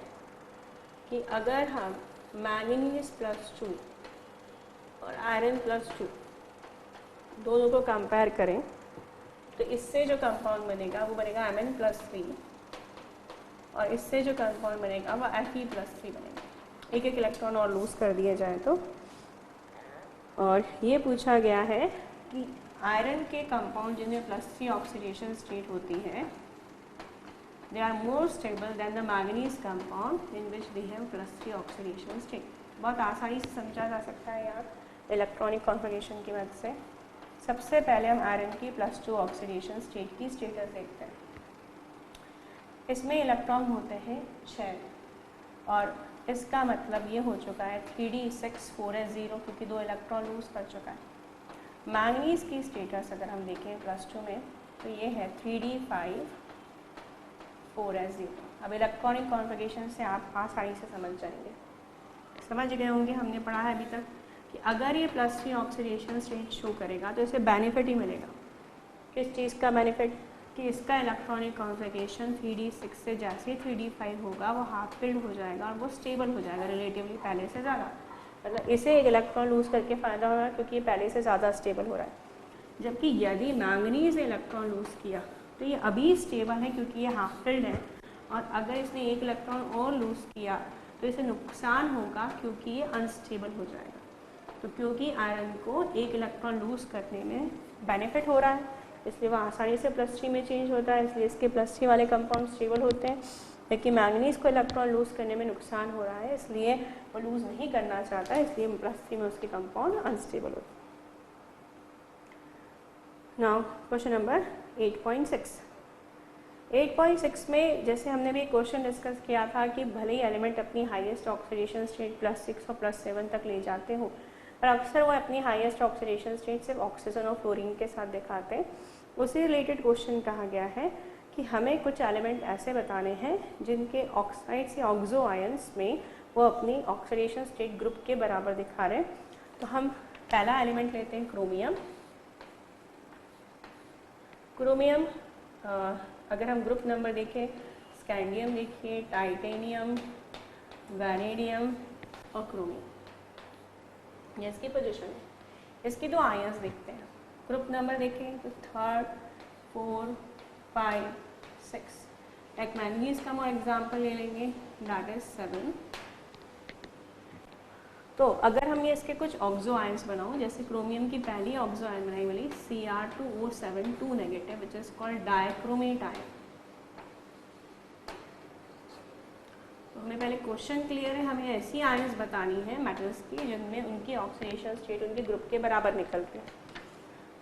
कि अगर हम मैंगनीज +2 और आयरन +2 दोनों को कंपेयर करें तो इससे जो कंपाउंड बनेगा वो बनेगा Mn+3, और इससे जो कंपाउंड बनेगा वो Fe+3 बनेगा। एक एक इलेक्ट्रॉन और लूज कर दिया जाए तो। और ये पूछा गया है कि आयरन के कंपाउंड जिनमें +3 ऑक्सीडेशन स्टेट होती है, they are more stable than the manganese compound in which they have +3 oxidation state। बहुत आसानी से समझा जा सकता है यार इलेक्ट्रॉनिक कॉन्फिगरेशन की मदद से। सबसे पहले हम आयरन की +2 ऑक्सीडेशन स्टेट की स्टेटस देखते हैं। इसमें इलेक्ट्रॉन होते हैं 6 और इसका मतलब ये हो चुका है 3d6 4s0 क्योंकि 2 इलेक्ट्रॉन लूज कर चुका है। मैंगनीज की स्टेटस अगर हम देखें +2 में तो ये है 3d5 4s0। अब इलेक्ट्रॉनिक कॉन्फिगरेशन से आप आसानी से समझ जाएंगे, समझ गए होंगे। हमने पढ़ा है अभी तक कि अगर ये +3 ऑक्सीडेशन स्टेट शो करेगा तो इसे बेनिफिट ही मिलेगा। किस चीज़ का बेनिफिट? कि इसका इलेक्ट्रॉनिक कॉन्फिगरेशन 3d6 से जैसे 3d5 होगा वो हाफ फिल्ड हो जाएगा और वो स्टेबल हो जाएगा रिलेटिवली पहले से ज़्यादा। मतलब इसे एक इलेक्ट्रॉन लूज करके फ़ायदा हो रहा है क्योंकि ये पहले से ज़्यादा स्टेबल हो रहा है। जबकि यदि मैंगनीज इलेक्ट्रॉन लूज किया तो ये अभी स्टेबल है क्योंकि ये हाफ फिल्ड है, और अगर इसने एक इलेक्ट्रॉन और लूज किया तो इसे नुकसान होगा क्योंकि ये अनस्टेबल हो जाएगा। तो क्योंकि आयरन को एक इलेक्ट्रॉन लूज करने में बेनिफिट हो रहा है इसलिए वह आसानी से +3 में चेंज होता है, इसलिए इसके +3 वाले कंपाउंड स्टेबल होते हैं। लेकिन मैंगनीज को इलेक्ट्रॉन लूज करने में नुकसान हो रहा है इसलिए वो लूज नहीं करना चाहता, इसलिए +3 में उसके कंपाउंड अनस्टेबल होते हैं। Now question number 8.6। 8.6 में जैसे हमने भी क्वेश्चन डिस्कस किया था कि भले ही एलिमेंट अपनी हाईएस्ट ऑक्सीडेशन स्टेट +6 और +7 तक ले जाते हो, पर अक्सर वो अपनी हाईएस्ट ऑक्सीडेशन स्टेट सिर्फ ऑक्सीजन और फ्लोरीन के साथ दिखाते हैं। उससे रिलेटेड क्वेश्चन कहा गया है कि हमें कुछ एलिमेंट ऐसे बताने हैं जिनके ऑक्साइड्स या ऑक्सो आयंस में वो अपनी ऑक्सीडेशन स्टेट ग्रुप के बराबर दिखा रहे हैं। तो हम पहला एलिमेंट लेते हैं क्रोमियम। क्रोमियम अगर हम ग्रुप नंबर देखें, स्कैंडियम देखिए, टाइटेनियम, वैनेडियम और क्रोमियम, ये इसकी पोजीशन है। इसकी 2 आयंस देखते हैं। ग्रुप नंबर देखें तो 3rd 4 5 6। एक मैंगनीज का हम एग्जाम्पल ले लेंगे, दैट इज 7। तो अगर हम ये इसके कुछ ऑक्सो आयंस बनाओ, जैसे क्रोमियम की पहली ऑक्सो आयन बनाई वाली Cr2O7 2 negative which is called dichromate ion. तो हमें पहले क्वेश्चन क्लियर है, हमें ऐसी आयंस बतानी है मेटल्स की जिनमें उनकी ऑक्सीडेशन स्टेट उनके ग्रुप के बराबर निकलते हैं।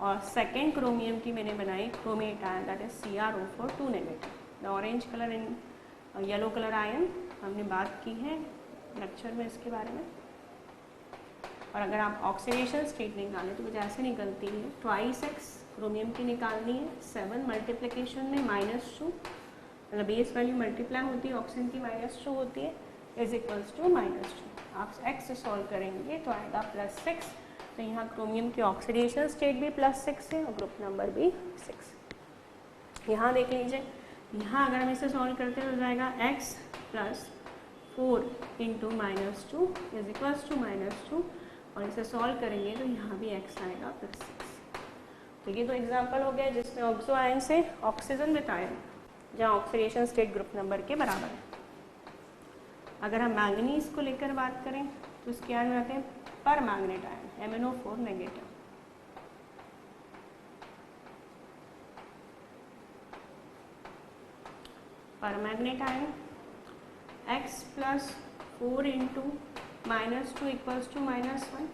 और सेकेंड क्रोमियम की मैंने बनाई chromate ion, that is CrO4 2 negative. The orange colour and yellow colour ion हमने बात की है लेक्चर में इसके बारे में। और अगर आप ऑक्सीडेशन स्टेट निकालें तो कुछ ऐसे निकलती है, 2x क्रोमियम की निकालनी है, 7 मल्टीप्लिकेशन में -2, मतलब बेस वैल्यू मल्टीप्लाई होती है, ऑक्सीजन की -2 होती है, इज इक्वल्स टू -2। आप x से सॉल्व करेंगे तो आएगा +6। तो यहाँ क्रोमियम की ऑक्सीडेशन स्टेट भी +6 है और ग्रुप नंबर भी 6। यहाँ देख लीजिए, यहाँ अगर हम इसे सॉल्व करते हैं तो जाएगा x + 4 × -2 इज इक्वल्स टू -2, और इसे सॉल्व करेंगे तो यहाँ भी x आएगा +6। तो ये 2 एग्जाम्पल हो गया जिसमें ऑक्सो आयन से ऑक्सीजन बताया जहाँ ऑक्सीडेशन स्टेट ग्रुप नंबर के बराबर है। अगर हम मैंगनीज को लेकर बात करें तो इसके आयन आते हैं पर मैग्नेट आयन MnO4 नेगेटिव। Permanganate ion x + 4 × -2 equals to -1।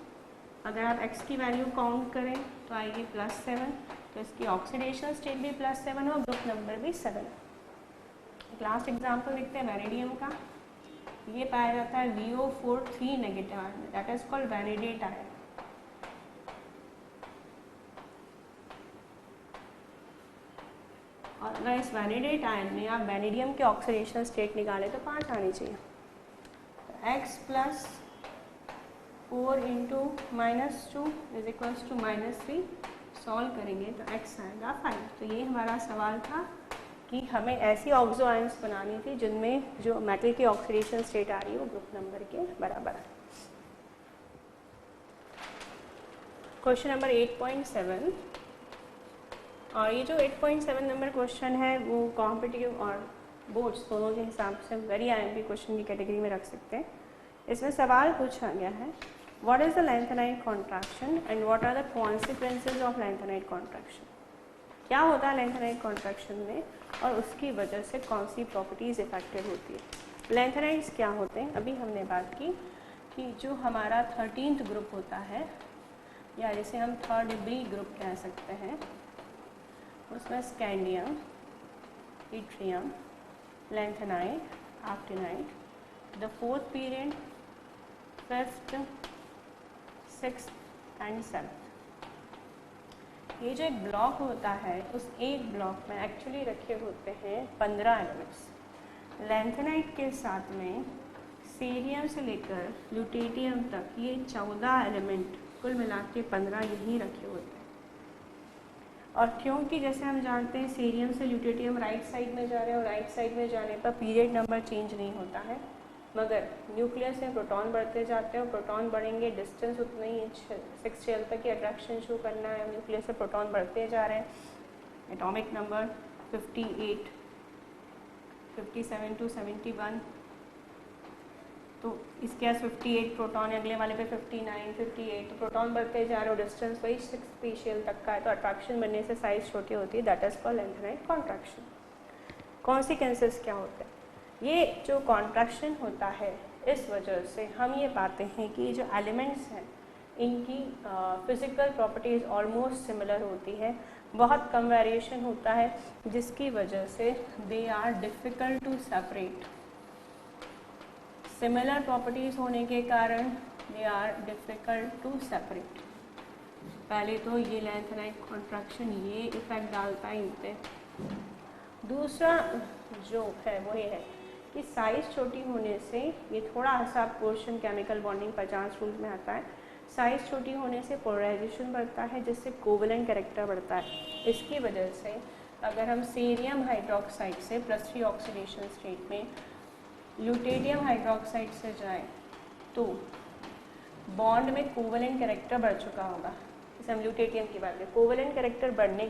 अगर आप x की वैल्यू काउंट करें तो आएगी +7, तो इसकी ऑक्सीडेशन स्टेट भी +7 और ग्रुप नंबर भी 7 है। एक लास्ट एग्जाम्पल देखते हैं वैनेडियम का। ये पाया जाता है VO4 3 negative ion, that is called vanadate ion. और अगर इस वैनेडेट आयन में आप वैनेडियम के ऑक्सीडेशन स्टेट निकाले तो 5 आनी चाहिए। x + 4 × -2 is equals to -3, solve करेंगे तो x आएगा 5। तो ये हमारा सवाल था कि हमें ऐसी ऑक्सो आयंस बनानी थी जिनमें जो मेटल की ऑक्सीडेशन स्टेट आ रही है वो ग्रुप नंबर के बराबर है। क्वेश्चन नंबर 8.7, और ये जो 8.7 नंबर क्वेश्चन है वो कॉम्पिटिटिव और बोर्ड्स दोनों के हिसाब से वेरी आईएमपी क्वेश्चन की कैटेगरी में रख सकते हैं। इसमें सवाल पूछा गया है, what is the lanthanide contraction and what are the consequences of lanthanide contraction. क्या होता है लैंथेनाइड कॉन्ट्रैक्शन में और उसकी वजह से कौन सी प्रॉपर्टीज़ इफेक्टेड होती है। लैंथेनाइड्स क्या होते हैं, अभी हमने बात की कि जो हमारा 13th ग्रुप होता है या जिसे हम 3rd B ग्रुप कह सकते हैं, उसमें scandium, yttrium, lanthanide, actinide, the 4th period, 5th, 6th and 7th। ये जो एक ब्लॉक होता है उस एक ब्लॉक में एक्चुअली रखे होते हैं 15 एलिमेंट्स। लैंथेनाइड के साथ में सीरियम से लेकर ल्यूटेटियम तक ये 14 एलिमेंट कुल मिला के 15 यहीं रखे होते हैं। और क्योंकि जैसे हम जानते हैं सीरियम से ल्यूटेटियम राइट साइड में जा रहे हैं और राइट साइड में जाने पर पीरियड नंबर चेंज नहीं होता है, मगर न्यूक्लियस में प्रोटॉन बढ़ते जाते हैं और प्रोटॉन बढ़ेंगे डिस्टेंस उतना ही 6 शेल तक की अट्रैक्शन शो करना है। न्यूक्लियस से प्रोटॉन बढ़ते जा रहे हैं। एटॉमिक नंबर 58, 57 to 71, तो इसके पास 58 प्रोटॉन, अगले वाले पे 59, 58, तो प्रोटॉन बढ़ते जा रहे हो, डिस्टेंस वही 6 स्पेशियल तक का है, तो अट्रैक्शन बनने से साइज छोटी होती है, that is called lanthanide contraction. Consequences क्या होते हैं, ये जो कॉन्ट्रैक्शन होता है इस वजह से हम ये पाते हैं कि जो एलिमेंट्स हैं इनकी फिजिकल प्रॉपर्टीज़ ऑलमोस्ट सिमिलर होती है, बहुत कम वेरिएशन होता है, जिसकी वजह से they are difficult to separate. Similar properties होने के कारण they are difficult to separate. पहले तो ये लैंथेनाइड कॉन्ट्रैक्शन ये इफेक्ट डालता है इन पे। दूसरा जो है वो ये है कि साइज़ छोटी होने से ये थोड़ा सा पोर्शन केमिकल बॉन्डिंग 50 रूल में आता है। साइज़ छोटी होने से पोलराइजेशन बढ़ता है, जिससे कोवेलेंट कैरेक्टर बढ़ता है। इसकी वजह से अगर हम सीरियम हाइड्रोक्साइड से +3 ऑक्सीडेशन स्टेट में ल्यूटेटियम हाइड्रोक्साइड से जाएं तो बॉन्ड में कोवेलेंट कैरेक्टर बढ़ चुका होगा। जैसे हम ल्यूटेटियम की बात करें, कोवेलेंट कैरेक्टर बढ़ने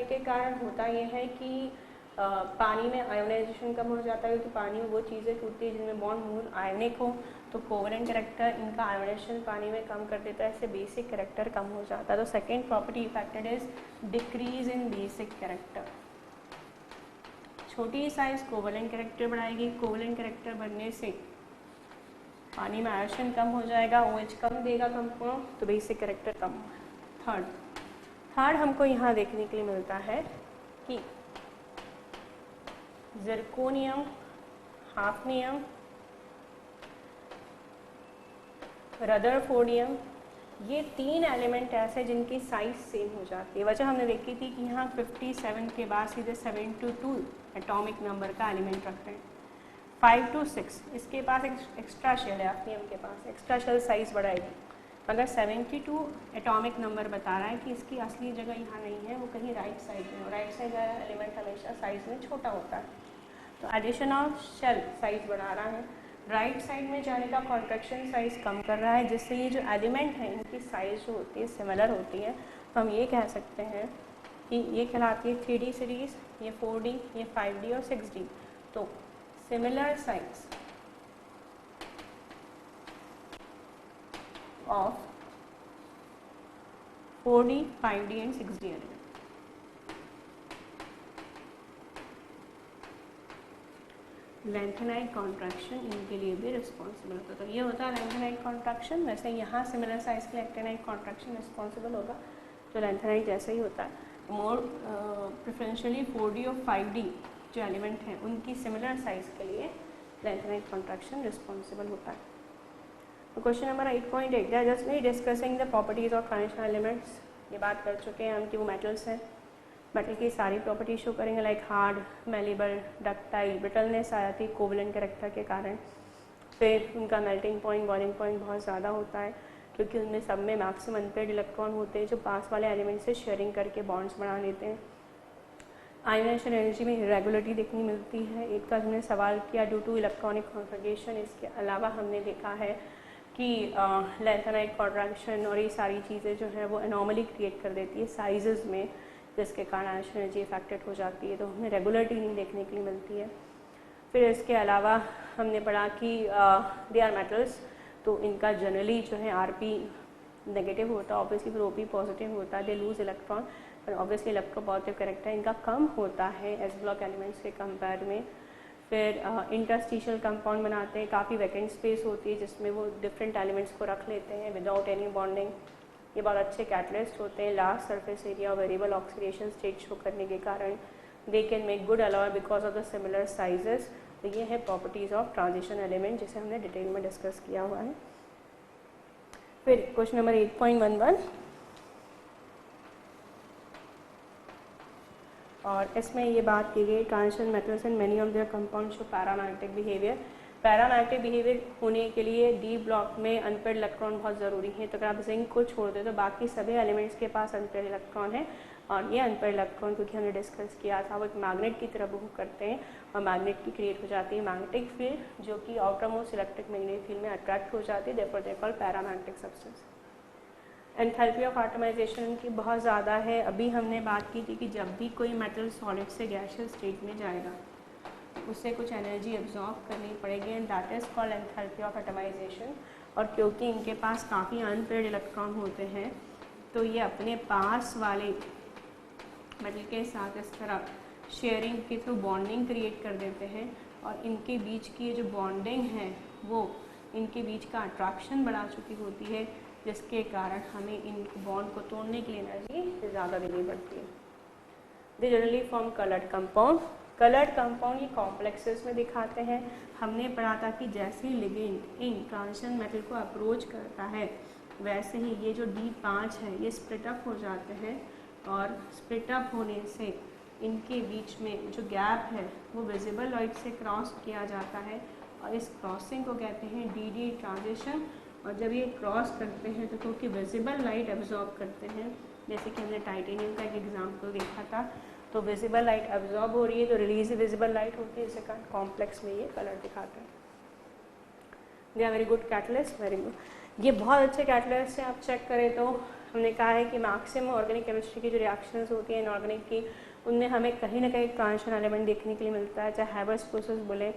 के कारण होता यह है कि पानी में आयोनाइजेशन कम हो जाता है, क्योंकि पानी में वो चीज़ें टूटती है जिनमें बॉन्ड मूल आयनिक हो, तो कोवेलेंट कैरेक्टर इनका आयोनाइजेशन पानी में कम कर देता है, इससे बेसिक कैरेक्टर कम हो जाता है। तो second property affected is decrease in basic character. छोटी साइज कोवेलेंट कैरेक्टर बढ़ाएगी, कोवेलेंट कैरेक्टर बढ़ने से पानी में आयन कम हो जाएगा, OH कम देगा कंपाउंड, तो बेसिक कैरेक्टर कम होगा। थर्ड हमको यहाँ देखने के लिए मिलता है कि ज़िरकोनियम, हाफनियम, रदरफोर्डियम, ये 3 एलिमेंट ऐसे जिनकी साइज सेम हो जाती है। वजह हमने देखी थी कि यहाँ 57 के बाद सीधे 72 एटॉमिक नंबर का एलिमेंट रख रहे हैं। 5 to 6 इसके पास एक्स्ट्रा शेल है, हाफनियम के पास एक्स्ट्रा शेल साइज बढ़ाएगी, मगर 72 एटॉमिक नंबर बता रहा है कि इसकी असली जगह यहाँ नहीं है, वो कहीं राइट साइड में। राइट साइड वाला एलिमेंट हमेशा साइज में छोटा होता है, तो एडिशन ऑफ शेल साइज बढ़ा रहा है। राइट साइड में जाने का कॉन्ट्रैक्शन साइज कम कर रहा है, जिससे ये जो एलिमेंट है इनकी साइज जो होती है सिमिलर होती है। तो हम ये कह सकते हैं कि ये कहलाती है 3D सीरीज, ये 4D, ये 5D और 6D। तो similar size of 4D, 5D and 6D element. Lanthanide contraction इनके लिए भी रिस्पॉन्सिबल होता है। तो ये होता है लैंथेनाइड कॉन्ट्रैक्शन। वैसे यहाँ सिमिलर साइज के एक्टिनाइड कॉन्ट्रैक्शन रिस्पॉन्सिबल होगा, तो लैंथेनाइड जैसे ही होता है। मोर प्रेफरेंशियली 4D और 5D जो एलिमेंट हैं उनकी सिमिलर साइज के लिए लैंथेनाइड कॉन्ट्रैक्शन रिस्पॉन्सिबल होता है। तो क्वेश्चन नंबर 8.8 है जस्ट नहीं discussing the properties of transition elements. ये बात कर चुके हैं हम कि वो मेटल्स हैं, मेटल की सारी प्रॉपर्टी शो करेंगे, like hard, malleable, ductile. Brittleness आ जाती है कोवेलेंट कैरेक्टर के कारण। फिर उनका मेल्टिंग पॉइंट, बॉइलिंग पॉइंट बहुत ज़्यादा होता है, क्योंकि उनमें सब में मैक्सिमम अनपेयर्ड इलेक्ट्रॉन होते हैं जो पास वाले एलिमेंट से शेयरिंग करके बॉन्ड्स बना लेते हैं। आयोनाइजेशन एनर्जी में इरेगुलरिटी देखने मिलती है। एक का हमने सवाल किया ड्यू टू इलेक्ट्रॉनिक कॉन्फिगरेशन। इसके अलावा हमने देखा है कि लैंथेनाइड कॉन्ट्रैक्शन और ये सारी चीज़ें जो हैं वो एनॉमली क्रिएट कर देती है साइजेस में, जिसके कारण आयोनाइजेशन एनर्जी इफेक्टेड हो जाती है, तो हमें रेगुलरिटी नहीं देखने के लिए मिलती है। फिर इसके अलावा हमने पढ़ा कि दे आर मेटल्स, तो इनका जनरली जो है RP नेगेटिव होता है, ऑब्वियसली फिर OP पॉजिटिव होता है, दे लूज इलेक्ट्रॉन, और ऑब्वियसली इलेक्ट्रोपॉजिटिव करेक्टर इनका कम होता है एस ब्लॉक एलिमेंट्स के कंपेयर में। फिर इंटरस्टिशियल कंपाउंड बनाते हैं, काफ़ी वैकेंट स्पेस होती है जिसमें वो डिफरेंट एलिमेंट्स को रख लेते हैं विदाउट एनी बॉन्डिंग। ये बहुत अच्छे कैटलिस्ट होते हैं, लार्ज सरफेस एरिया और वेरिएबल ऑक्सीडेशन स्टेट शो करने के कारण they can make good alloy because of the similar sizes. तो ये है प्रॉपर्टीज़ ऑफ ट्रांजिशन एलिमेंट जिसे हमने डिटेल में डिस्कस किया हुआ है। फिर क्वेश्चन नंबर 8.11 और इसमें ये बात की गई transition metals and many of their compound show paramagnetic behaviour. Paramagnetic behaviour होने के लिए डी ब्लॉक में अनपेयर्ड इलेक्ट्रॉन बहुत ज़रूरी है। तो अगर आप जिंक को छोड़ दें तो बाकी सभी एलिमेंट्स के पास अनपेयर्ड इलेक्ट्रॉन है, और ये अनपेयर्ड इलेक्ट्रॉन क्योंकि हमने डिस्कस किया था वो एक मैग्नेट की तरह मूव करते हैं और मैग्नेट की क्रिएट हो जाती है मैग्नेटिक फील्ड जो कि outer most electric magnetic field में अट्रैक्ट हो जाती है, therefore they are called paramagnetic substance. Enthalpy of atomisation की बहुत ज़्यादा है। अभी हमने बात की थी कि जब भी कोई मेटल सॉलिड से गैसियस स्टेट में जाएगा उससे कुछ एनर्जी एब्जॉर्ब करनी पड़ेगी and that is called enthalpy of atomisation. और क्योंकि इनके पास काफ़ी अनपेयर्ड इलेक्ट्रॉन होते हैं तो ये अपने पास वाले मेटल के साथ इस तरह शेयरिंग के थ्रू बॉन्डिंग क्रिएट कर देते हैं, और इनके बीच की जो बॉन्डिंग है वो इनके बीच का अट्रैक्शन बढ़ा चुकी होती है, जिसके कारण हमें इन बॉन्ड को तोड़ने के लिए एनर्जी ज़्यादा देनी पड़ती है। They generally form coloured compound. Coloured compound ये कॉम्प्लेक्सेस में दिखाते हैं। हमने पढ़ा था कि जैसे लिगेंड इन ट्रांजिशन मेटल को अप्रोच करता है वैसे ही ये जो D5 है ये स्प्लिट अप हो जाते हैं, और स्प्लिट अप होने से इनके बीच में जो गैप है वो विजिबल लाइट से क्रॉस किया जाता है, और इस क्रॉसिंग को कहते हैं DD ट्रांजिशन। और जब ये क्रॉस करते हैं तो क्योंकि विजिबल लाइट एब्जॉर्ब करते हैं, जैसे कि हमने टाइटेनियम का एक एग्जाम्पल देखा था, तो विजिबल लाइट एब्जॉर्ब हो रही है तो रिलीज विजिबल लाइट होती है, इसे कॉम्प्लेक्स में ये कलर दिखाते हैं। They are very good catalyst, very good. ये बहुत अच्छे कैटलिस्ट हैं। आप चेक करें तो हमने कहा है कि मैक्सिमम ऑर्गेनिक केमिस्ट्री की जो रिएक्शंस होती हैं इनऑर्गेनिक की, उनमें हमें कहीं ना कहीं ट्रांजिशन एलिमेंट देखने के लिए मिलता है। चाहे हैबर्स प्रोसेस बोले,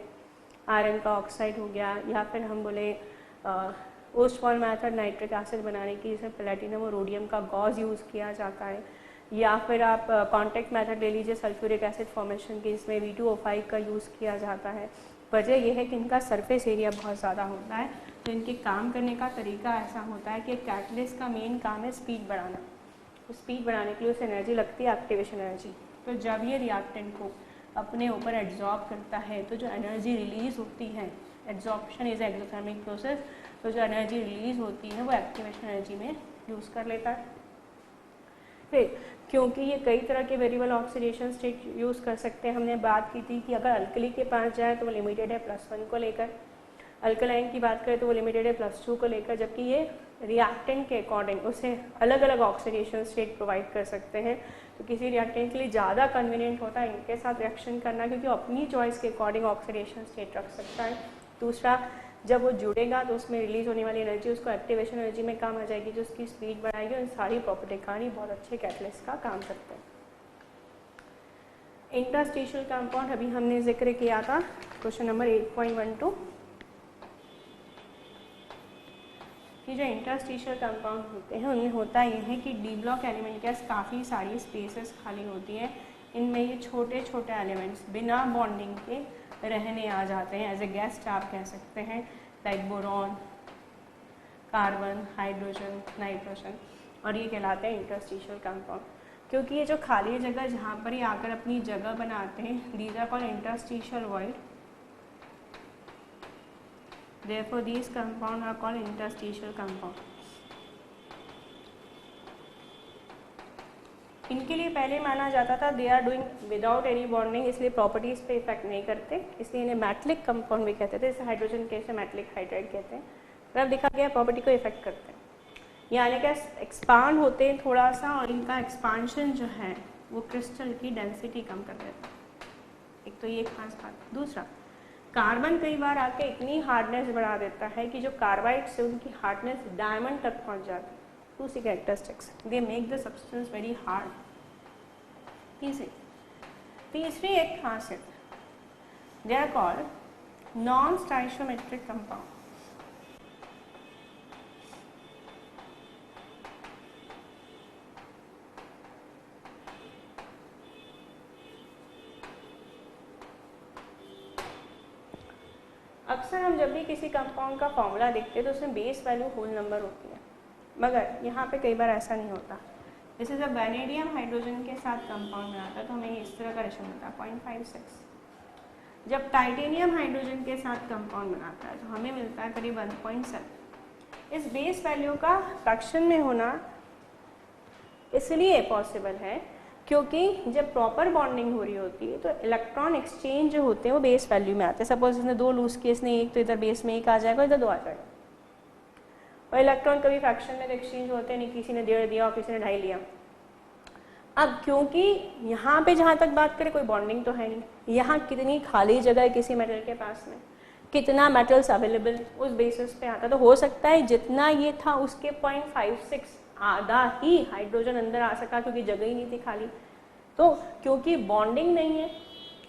आयरन का ऑक्साइड हो गया, या फिर हम बोले ओस्टफॉल मेथड नाइट्रिक एसिड बनाने की जिसमें प्लेटिनम और रोडियम का गॉज यूज़ किया जाता है, या फिर आप कॉन्टैक्ट मेथड ले लीजिए सल्फ्यूरिक एसिड फॉर्मेशन की जिसमें V2O5 का यूज़ किया जाता है। वजह यह है कि इनका सरफेस एरिया बहुत ज़्यादा होता है, तो इनके काम करने का तरीका ऐसा होता है कि कैटलिस्ट का मेन काम है स्पीड बढ़ाना। तो स्पीड बढ़ाने के लिए उसे एनर्जी लगती है, एक्टिवेशन एनर्जी। तो जब ये रिएक्टेंट को अपने ऊपर एब्जॉर्ब करता है तो जो एनर्जी रिलीज़ होती है, एब्जॉर्प्शन इज एक्सोथर्मिक प्रोसेस, तो जो एनर्जी रिलीज़ होती है वो एक्टिवेशन एनर्जी में यूज़ कर लेता है। फिर क्योंकि ये कई तरह के वेरिएबल ऑक्सीडेशन स्टेट यूज़ कर सकते हैं, हमने बात की थी कि अगर अल्कली के पास जाए तो वो लिमिटेड है +1 को लेकर, अल्कलाइन की बात करें तो वो लिमिटेड है +2 को लेकर, जबकि ये रिएक्टेंट के अकॉर्डिंग उसे अलग अलग ऑक्सीडेशन स्टेट प्रोवाइड कर सकते हैं। तो किसी रिएक्टेंट के लिए ज़्यादा कन्वीनियंट होता है इनके साथ रिएक्शन करना, क्योंकि अपनी चॉइस के अकॉर्डिंग ऑक्सीडेशन स्टेट रख सकता है। दूसरा, जब वो जुड़ेगा तो उसमें रिलीज होने वाली एनर्जी उसको एक्टिवेशन एनर्जी में काम आ जाएगी जो उसकी स्पीड बढ़ाएगी, और इन सारी प्रॉपर्टी कारण बहुत अच्छे कैटलिस्ट का काम करते हैं। इंटरस्टिशियल कंपाउंड अभी हमने जिक्र किया था क्वेश्चन नंबर 8.12 कि जो इंटरस्टिशियल कंपाउंड होते हैं उनमें होता यह है कि डी ब्लॉक एलिमेंट के पास काफ़ी सारी स्पेसेस खाली होती हैं। इनमें ये छोटे छोटे एलिमेंट्स बिना बॉन्डिंग के रहने आ जाते हैं, एज ए गेस्ट आप कह सकते हैं, like boron, carbon, hydrogen, nitrogen, और ये कहलाते हैं इंटरस्टिशियल कंपाउंड। क्योंकि ये जो खाली जगह जहाँ पर ये आकर अपनी जगह बनाते हैं, these are called interstitial void, therefore these compound are called interstitial compound। इनके लिए पहले माना जाता था they are doing without any bonding, इसलिए प्रॉपर्टीज पे इफेक्ट नहीं करते, इसलिए इन्हें मेटलिक कंपाउंड भी कहते थे। जैसे हाइड्रोजन के इसे मेटलिक हाइड्राइड कहते हैं। पर अब देखा गया प्रॉपर्टी को इफेक्ट करते हैं, यानी कि एक्सपांड होते हैं थोड़ा सा, और इनका एक्सपांशन जो है वो क्रिस्टल की डेंसिटी कम कर देता है। एक तो ये खास बात। दूसरा, कार्बन कई बार आके इतनी हार्डनेस बढ़ा देता है कि जो कार्बाइड से उनकी हार्डनेस डायमंड तक पहुंच जाती है। दूसरी characteristics, they make the substance very hard. तीसरी एक खासियत, they are called non stoichiometric compound. अक्सर हम जब भी किसी कंपाउंड का फॉर्मूला देखते हैं तो उसमें बेस वैल्यू होल नंबर होती है, मगर यहाँ पे कई बार ऐसा नहीं होता। जैसे जब वैनेडियम हाइड्रोजन के साथ कंपाउंड बनाता है तो हमें इस तरह का रेशो मिलता है 0.56। जब टाइटेनियम हाइड्रोजन के साथ कंपाउंड बनाता है तो हमें मिलता है करीब 1.7। इस बेस वैल्यू का फ्रैक्शन में होना इसलिए पॉसिबल है क्योंकि जब प्रॉपर बॉन्डिंग हो रही होती है तो इलेक्ट्रॉन एक्सचेंज जो होते हैं वो बेस वैल्यू में आते हैं। सपोज इसने 2 लूज किए, इसने एक, तो इधर बेस में 1 आ जाएगा, इधर 2 आ जाएगा। और इलेक्ट्रॉन कभी फ्रैक्शन में एक्सचेंज होते हैं नहीं, किसी ने 1.5 दिया और किसी ने 2.5 लिया। अब क्योंकि यहाँ पे जहाँ तक बात करें कोई बॉन्डिंग तो है नहीं, यहाँ कितनी खाली जगह है किसी मेटल के पास में, कितना मेटल्स अवेलेबल, उस बेसिस पे आता। तो हो सकता है जितना ये था उसके 0.56 आधा ही हाइड्रोजन अंदर आ सका क्योंकि जगह ही नहीं थी खाली। तो क्योंकि बॉन्डिंग नहीं है,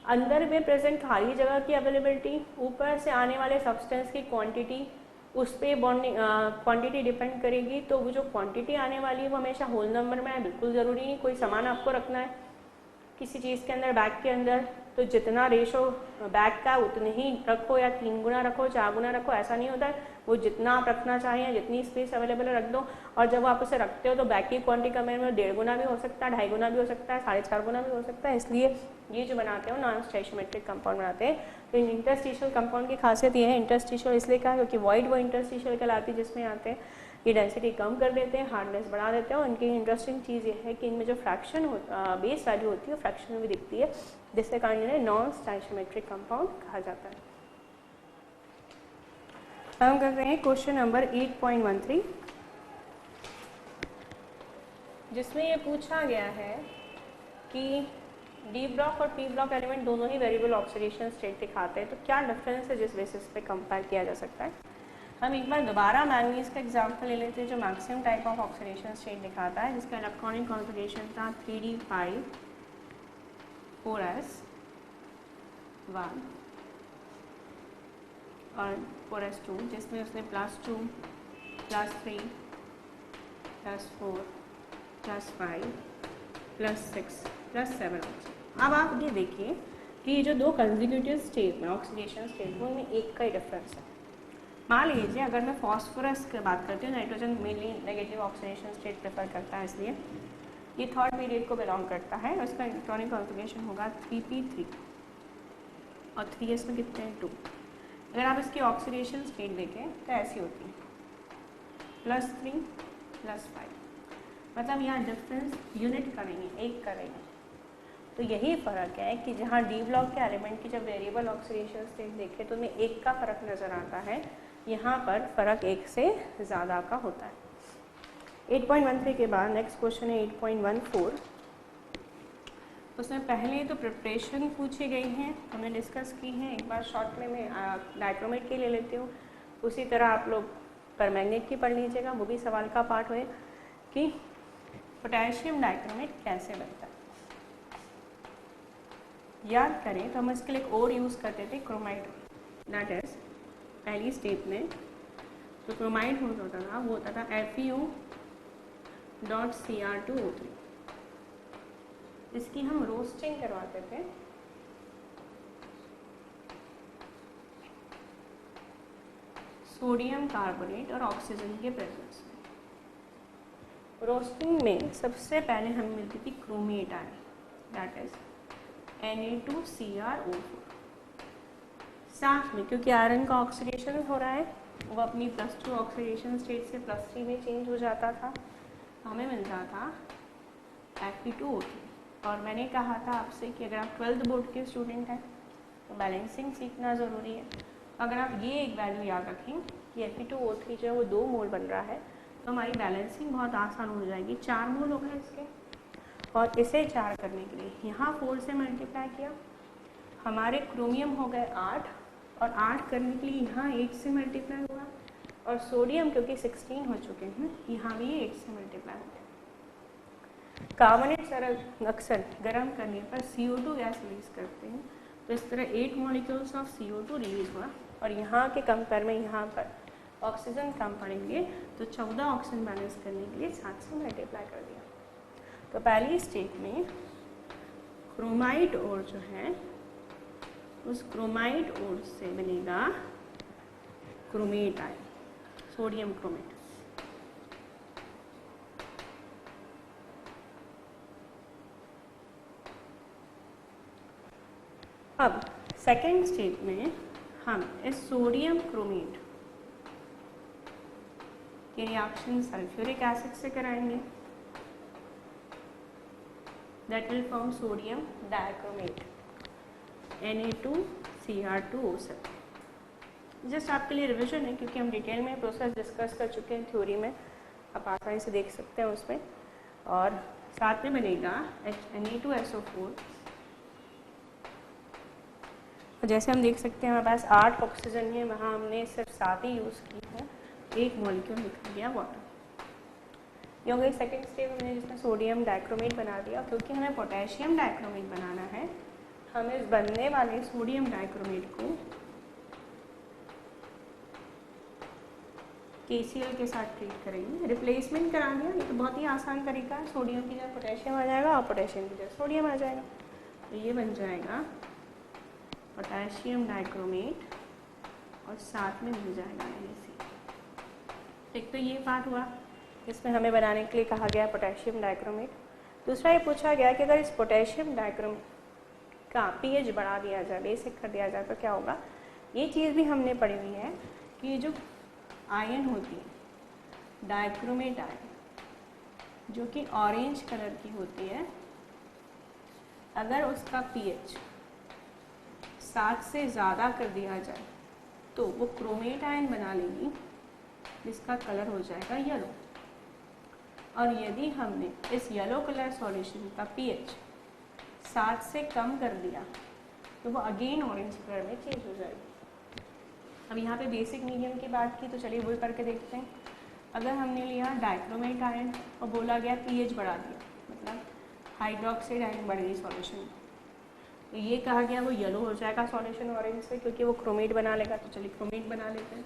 अंदर में प्रेजेंट खाली जगह की अवेलेबिलिटी, ऊपर से आने वाले सब्सटेंस की क्वांटिटी, उस पर बॉन्डिंग क्वांटिटी डिपेंड करेगी। तो वो जो क्वांटिटी आने वाली है वो हमेशा होल नंबर में है। बिल्कुल ज़रूरी नहीं कोई सामान आपको रखना है किसी चीज़ के अंदर, बैग के अंदर, तो जितना रेशो बैग का उतने ही रखो, या 3 गुना रखो, 4 गुना रखो, ऐसा नहीं होता है। वो जितना आप रखना चाहिए, जितनी स्पेस अवेलेबल है रख दो। और जब आप उसे रखते हो तो बैग की क्वांटिटी का में 1.5 गुना भी हो सकता है, 2.5 गुना भी हो सकता है, 4.5 गुना भी हो सकता है। इसलिए ये जो बनाते हो नॉन स्टोइचियोमेट्रिक कंपाउंड बनाते हैं। तो इंटरस्टिशियल कंपाउंड की खासियत ये है, इंटरस्टिशियल इसलिए कहा क्योंकि वॉइड वो इंटरस्टिशियल कहलाती है जिसमें आते हैं, ये डेंसिटी कम कर देते हैं, हार्डनेस बढ़ा देते हैं। और इनकी इंटरेस्टिंग चीज़ ये है कि इनमें जो फ्रैक्शन बेस वैल्यू होती है वो फ्रैक्शन में भी दिखती है, जिसके कारण इन्हें नॉन स्टोइचियोमेट्रिक कंपाउंड कहा जाता है। हम कर रहे हैं क्वेश्चन नंबर 8.13, जिसमें ये पूछा गया है कि डी ब्लॉक और पी ब्लॉक एलिमेंट दोनों ही वेरिएबल ऑक्सीडेशन स्टेट दिखाते हैं, तो क्या डिफरेंस है जिस बेसिस पे कंपेयर किया जा सकता है। हम एक बार दोबारा मैंगनीज का एग्जांपल ले लेते हैं जो maximum type of oxidation state दिखाता है, जिसका इलेक्ट्रॉनिक कॉन्फ़िगरेशन था 3d5 4s1 और 4s2, जिसमें उसने +2 +3 +4 +5 +6 +7। अब आप ये देखिए कि ये जो 2 कंसेक्यूटिव स्टेट में ऑक्सीडेशन स्टेट उनमें एक का ही डिफरेंस है। मान लीजिए अगर मैं फॉस्फोरस की बात करती हूँ, nitrogen mainly negative oxidation state prefer करता है, इसलिए ये 3rd पीरियड को बिलोंग करता है। उसका इलेक्ट्रॉनिक कॉन्फ़िगरेशन होगा 3p3 और 3s में कितने हैं 2। अगर आप इसकी ऑक्सीडेशन स्टेट देखें तो ऐसी होती है +3 +5, मतलब यहाँ डिफरेंस यूनिट करेंगे, एक करेंगे। तो यही फ़र्क है कि जहाँ डी ब्लॉक के एलिमेंट की जब वेरिएबल ऑक्सीडेशन स्टेट देखें तो उनमें एक का फ़र्क नज़र आता है, यहाँ पर फ़र्क एक से ज़्यादा का होता है। 8.13 के बाद नेक्स्ट क्वेश्चन है 8.14। उसमें पहले तो प्रिपरेशन पूछी गई हैं, हमने डिस्कस की हैं। एक बार शॉर्ट में मैं डाइक्रोमेट की ले लेती हूँ, उसी तरह आप लोग परमैंगनेट की पढ़ लीजिएगा, वो भी सवाल का पार्ट हुए कि पोटेशियम डाइक्रोमेट कैसे बनता है। याद करें तो हम इसके लिए एक और यूज़ करते थे क्रोमाइड, दैट इज पहली स्टेप में जो क्रोमाइड होता था वो होता था FeO.Cr2O3। इसकी हम रोस्टिंग करवाते थे सोडियम कार्बोनेट और ऑक्सीजन के प्रेजेंस में। रोस्टिंग में सबसे पहले हमें मिलती थी chromate ion, that is Na2Cr O4। साथ में क्योंकि आयरन का ऑक्सीडेशन हो रहा है, वो अपनी +2 ऑक्सीडेशन स्टेट से +3 में चेंज हो जाता था, हमें मिलता था Fe2O3। और मैंने कहा था आपसे कि अगर आप 12th बोर्ड के स्टूडेंट हैं तो बैलेंसिंग सीखना ज़रूरी है। अगर आप ये एक वैल्यू याद रखें कि Fe2O3 जो है वो 2 मोल बन रहा है तो हमारी बैलेंसिंग बहुत आसान हो जाएगी। 4 मोल हो गए इसके, और इसे 4 करने के लिए यहाँ 4 से मल्टीप्लाई किया, हमारे क्रोमियम हो गए 8, और 8 करने के लिए यहाँ 8 से मल्टीप्लाई हुआ, और सोडियम क्योंकि 16 हो चुके हैं यहाँ भी 8 से मल्टीप्लाई हो गया। कार्बोनेट सर अक्सर गर्म करने पर CO2 गैस रिलीज करते हैं, तो इस तरह 8 मॉलिक्यूल्स ऑफ CO2 रिलीज हुआ, और यहाँ के कंपेयर में यहाँ पर ऑक्सीजन कम पड़ेंगे तो 14 ऑक्सीजन बैलेंस करने के लिए 7 से मल्टीप्लाई कर दिया। तो पहली स्टेट में क्रोमाइड ओर जो है उस क्रोमाइड ओर से बनेगा क्रोमेट आयन, सोडियम क्रोमेट। अब सेकेंड स्टेप में हम इस सोडियम क्रोमेट की रिएक्शन सल्फ्यूरिक एसिड से कराएंगे, that will form sodium dichromate Na2Cr2O7। Just आपके लिए रिविजन है क्योंकि हम डिटेल में प्रोसेस डिस्कस कर चुके हैं थ्योरी में, आप आसानी से देख सकते हैं उसमें। और साथ में बनेगा Na2SO4। और जैसे हम देख सकते हैं हमारे पास 8 ऑक्सीजन है, वहाँ हमने सिर्फ 7 ही यूज़ की है, एक मॉलिक्यूल निकल गया वाटर। ये हो गई सेकेंड स्टेप हमने जिसमें सोडियम डाइक्रोमेट बना दिया। क्योंकि हमें पोटेशियम डाइक्रोमेट बनाना है, हम इस बनने वाले सोडियम डाइक्रोमेट को KCl के साथ ट्रीट करेंगे, रिप्लेसमेंट करा दिया। ये तो बहुत ही आसान तरीका है, सोडियम की जगह पोटेशियम आ जाएगा और पोटेशियम की जगह सोडियम आ जाएगा, तो ये बन जाएगा पोटेशियम डाइक्रोमेट और साथ में मिल जाएगा NaC। एक तो ये पार्ट हुआ इसमें हमें बनाने के लिए कहा गया पोटेशियम डाइक्रोमेट। दूसरा ये पूछा गया कि अगर इस पोटेशियम डाइक्रोमेट का pH बढ़ा दिया जाए, बेसिक कर दिया जाए, तो क्या होगा। ये चीज़ भी हमने पढ़ी हुई है कि ये जो आयन होती है डाइक्रोमेट आयन, जो कि ऑरेंज कलर की होती है, अगर उसका pH 7 से ज़्यादा कर दिया जाए तो वो क्रोमेट आयन बना लेगी जिसका कलर हो जाएगा येलो। और यदि हमने इस येलो कलर सॉल्यूशन का pH 7 से कम कर दिया तो वो अगेन ऑरेंज कलर में चेंज हो जाएगी। अब यहाँ पे बेसिक मीडियम की बात की तो चलिए वो करके देखते हैं। अगर हमने लिया डाइक्रोमेट आयन और बोला गया pH बढ़ा दिया, मतलब हाइड्रोक्साइड आयन बढ़ गई सॉल्यूशन, तो ये कहा गया वो येलो हो जाएगा सॉल्यूशन ऑरेंज से, क्योंकि वो क्रोमेट बना लेगा। तो चलिए क्रोमेट बना लेते हैं।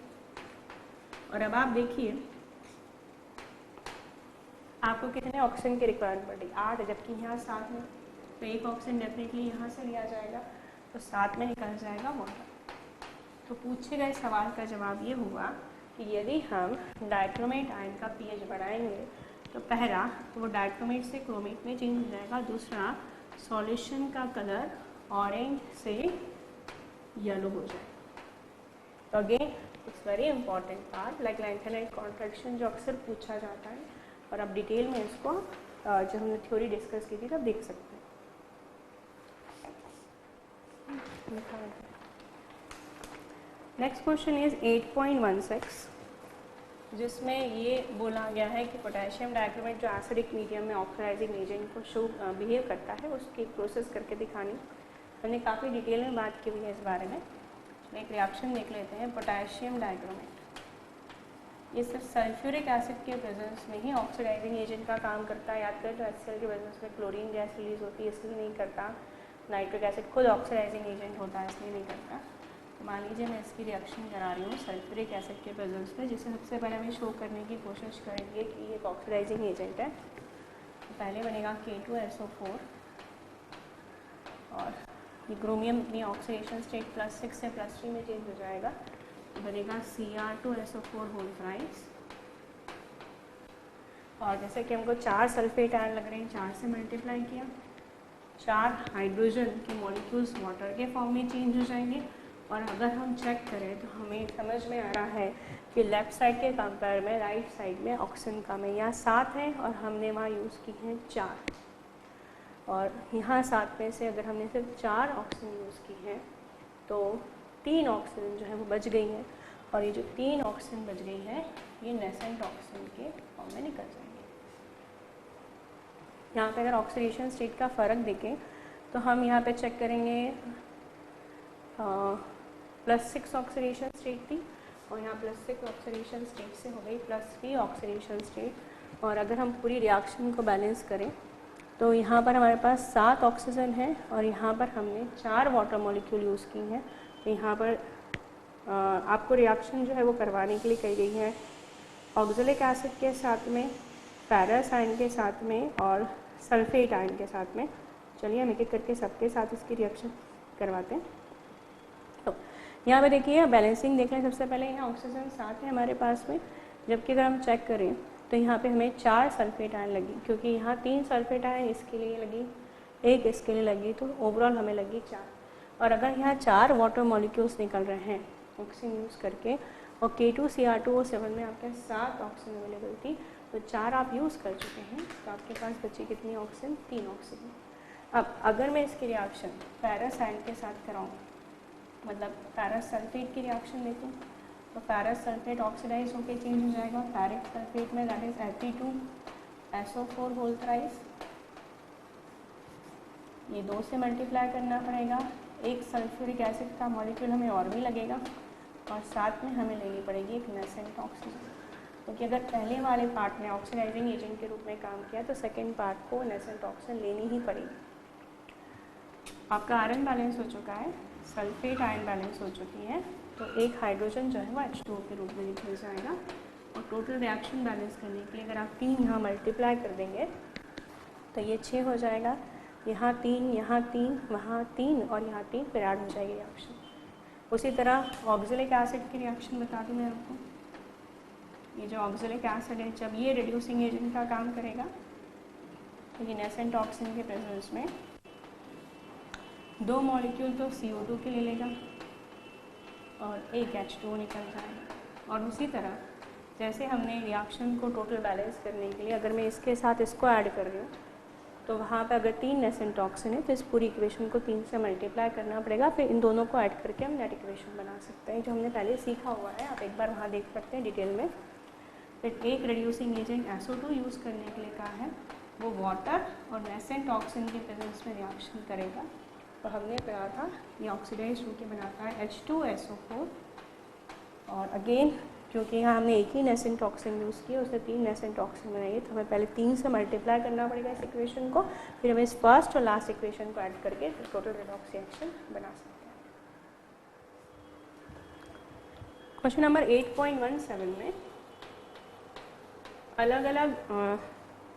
और अब आप देखिए आपको कितने ऑक्सीजन की रिक्वायरमेंट पड़ रही, 8, जबकि यहाँ 7 में, तो एक ऑक्सीजन डेफिनेटली यहाँ से लिया जाएगा, तो 7 में निकल जाएगा वाटर। तो पूछे गए सवाल का जवाब ये हुआ कि यदि हम डाइक्रोमेट आयन का pH बढ़ाएंगे तो पहला तो वो डाइक्रोमेट से क्रोमेट में चेंज हो जाएगा, दूसरा सॉल्यूशन का कलर ऑरेंज से येलो हो जाएगा। तो again it's very important part, like lanthanide contraction जो अक्सर पूछा जाता है, और अब डिटेल में इसको जब हमने थ्योरी डिस्कस की थी तब देख सकते हैं। नेक्स्ट क्वेश्चन इज 8.16, जिसमें ये बोला गया है कि पोटेशियम डाइक्रोमेट जो एसिडिक मीडियम में ऑक्सीडाइजिंग एजेंट को शो बिहेव करता है, उसकी एक प्रोसेस करके दिखानी। हमने काफ़ी डिटेल में बात की हुई है इस बारे में। एक रिएक्शन देख लेते हैं। पोटेशियम डाइक्रोमेट ये सिर्फ सल्फ्यूरिक एसिड के प्रेजेंस में ही ऑक्सीडाइजिंग एजेंट का काम करता है। याद करें तो HCl के प्रेजेंस में क्लोरीन गैस रिलीज होती है, इसलिए नहीं करता। नाइट्रिक एसिड खुद ऑक्सीडाइजिंग एजेंट होता है, इसलिए नहीं करता। तो मान लीजिए मैं इसकी रिएक्शन करा रही हूँ सल्फ्यूरिक एसिड के प्रेजेंस में, जिसे सबसे पहले हमें शो करने की कोशिश करेंगे कि ये एक ऑक्सीडाइजिंग एजेंट है। तो पहले बनेगा K2SO4 और ये क्रोमियम अपनी ऑक्सीडेशन स्टेट +6 से +3 में चेंज हो जाएगा, तो बनेगा Cr2SO4 होल थ्राइस। और जैसे कि हमको 4 सल्फेट आयन लग रहे हैं, 4 से मल्टीप्लाई किया, 4 हाइड्रोजन के मॉलिक्यूल्स वाटर के फॉर्म में चेंज हो जाएंगे। और अगर हम चेक करें तो हमें समझ में आ रहा है कि लेफ़्ट साइड के कंपेयर में राइट साइड में ऑक्सीजन कम है। यहाँ 7 है और हमने वहाँ यूज़ की हैं 4, और यहाँ 7 में से अगर हमने सिर्फ 4 ऑक्सीजन यूज़ की हैं तो 3 ऑक्सीजन जो है वो बच गई हैं, और ये जो 3 ऑक्सीजन बच गई है ये नेसेंट ऑक्सीजन के फॉर्म में निकल जाएंगे। यहाँ पे अगर ऑक्सीडेशन स्टेट का फ़र्क देखें तो हम यहाँ पे चेक करेंगे +6 ऑक्सीडेशन स्टेट थी, और यहाँ +6 ऑक्सीडेशन स्टेट से हो गई +3 ऑक्सीडेशन स्टेट। और अगर हम पूरी रिएक्शन को बैलेंस करें तो यहाँ पर हमारे पास 7 ऑक्सीजन है और यहाँ पर हमने 4 वाटर मॉलिक्यूल यूज़ की हैं। तो यहाँ पर आपको रिएक्शन जो है वो करवाने के लिए कही गई है ऑक्जेलिक एसिड के साथ में, फेरस आयन के साथ में और सल्फेट आयन के साथ में। चलिए हम एक एक करके सबके साथ इसकी रिएक्शन करवाते हैं। तो यहाँ पे देखिए बैलेंसिंग देख लें। सबसे पहले यहाँ ऑक्सीजन 7 है हमारे पास में, जबकि अगर हम चेक करें तो यहाँ पे हमें 4 सल्फेट आयन लगी, क्योंकि यहाँ 3 सल्फेट आयन इसके लिए लगी, 1 इसके लिए लगी, तो ओवरऑल हमें लगी 4। और अगर यहाँ 4 वाटर मॉलिक्यूल्स निकल रहे हैं ऑक्सीजन यूज़ करके और K2Cr2O7 में आपके 7 ऑक्सीजन अवेलेबल थी, तो 4 आप यूज़ कर चुके हैं, तो आपके पास बची कितनी ऑक्सीजन? 3 ऑक्सीजन। अब अगर मैं इसकी रिएक्शन फेरस आयन के साथ कराऊँ, मतलब फेरस सल्फेट की रिएक्शन देखूँ, तो फेरस सल्फेट ऑक्सीडाइज होकर चेंज हो जाएगा फेरिक सल्फेट में, that is Fe2SO4 whole thrice. ये 2 से मल्टीप्लाई करना पड़ेगा। एक सल्फ्यूरिक एसिड का मॉलिक्यूल हमें और भी लगेगा और साथ में हमें लेनी पड़ेगी एक नेसेंट ऑक्सीजन, क्योंकि अगर पहले वाले पार्ट में ऑक्सीडाइजिंग एजेंट के रूप में काम किया तो सेकेंड पार्ट को नेसेंट ऑक्सीजन लेनी ही पड़ेगी। आपका आयरन बैलेंस हो चुका है, सल्फेट आयन बैलेंस हो चुकी है, तो एक हाइड्रोजन जो है वो H2O के रूप में निकल जाएगा। और टोटल रिएक्शन बैलेंस करने के लिए अगर आप 3 यहाँ मल्टीप्लाई कर देंगे तो ये 6 हो जाएगा। यहाँ 3, यहाँ 3, वहाँ 3 और यहाँ 3 फिर ऐड हो जाएगी रिएक्शन। उसी तरह ऑक्जेलिक एसिड की रिएक्शन बता दूँ मैं आपको। ये जो ऑक्जेलिक एसिड है, जब ये रिड्यूसिंग एजेंट का काम करेगा तो ये नेसेंट ऑक्सीजन के प्रेजेंस में 2 मॉलिक्यूल तो CO2 के ले लेगा और एक H2O निकल जाएगा। और उसी तरह जैसे हमने रिएक्शन को टोटल बैलेंस करने के लिए अगर मैं इसके साथ इसको ऐड कर रही हूँ, तो वहाँ पे अगर 3 नेसेंट ऑक्सीजन है तो इस पूरी इक्वेशन को 3 से मल्टीप्लाई करना पड़ेगा, फिर इन दोनों को ऐड करके हम नेट इक्वेशन बना सकते हैं, जो हमने पहले सीखा हुआ है। आप एक बार वहाँ देख सकते हैं डिटेल में। फिर एक रिड्यूसिंग एजेंट SO2 यूज़ करने के लिए कहा है, वो वाटर और नेसेंट ऑक्सीजन के प्रेजेंस में रिएक्शन करेगा। तो हमने कहा था ये ऑक्सीडाइज होकर बनाता है H2SO4। और अगेन क्योंकि यहाँ हमने एक ही नेसेंट ऑक्सीजन यूज़ किया, उसने 3 नेसेंट ऑक्सीजन बनाई, तो हमें पहले 3 से मल्टीप्लाई करना पड़ेगा इस इक्वेशन को, फिर हमें इस फर्स्ट और लास्ट इक्वेशन को ऐड करके टोटल रेडॉक्स रिएक्शन बना सकते हैं। क्वेश्चन नंबर 8.17 में अलग अलग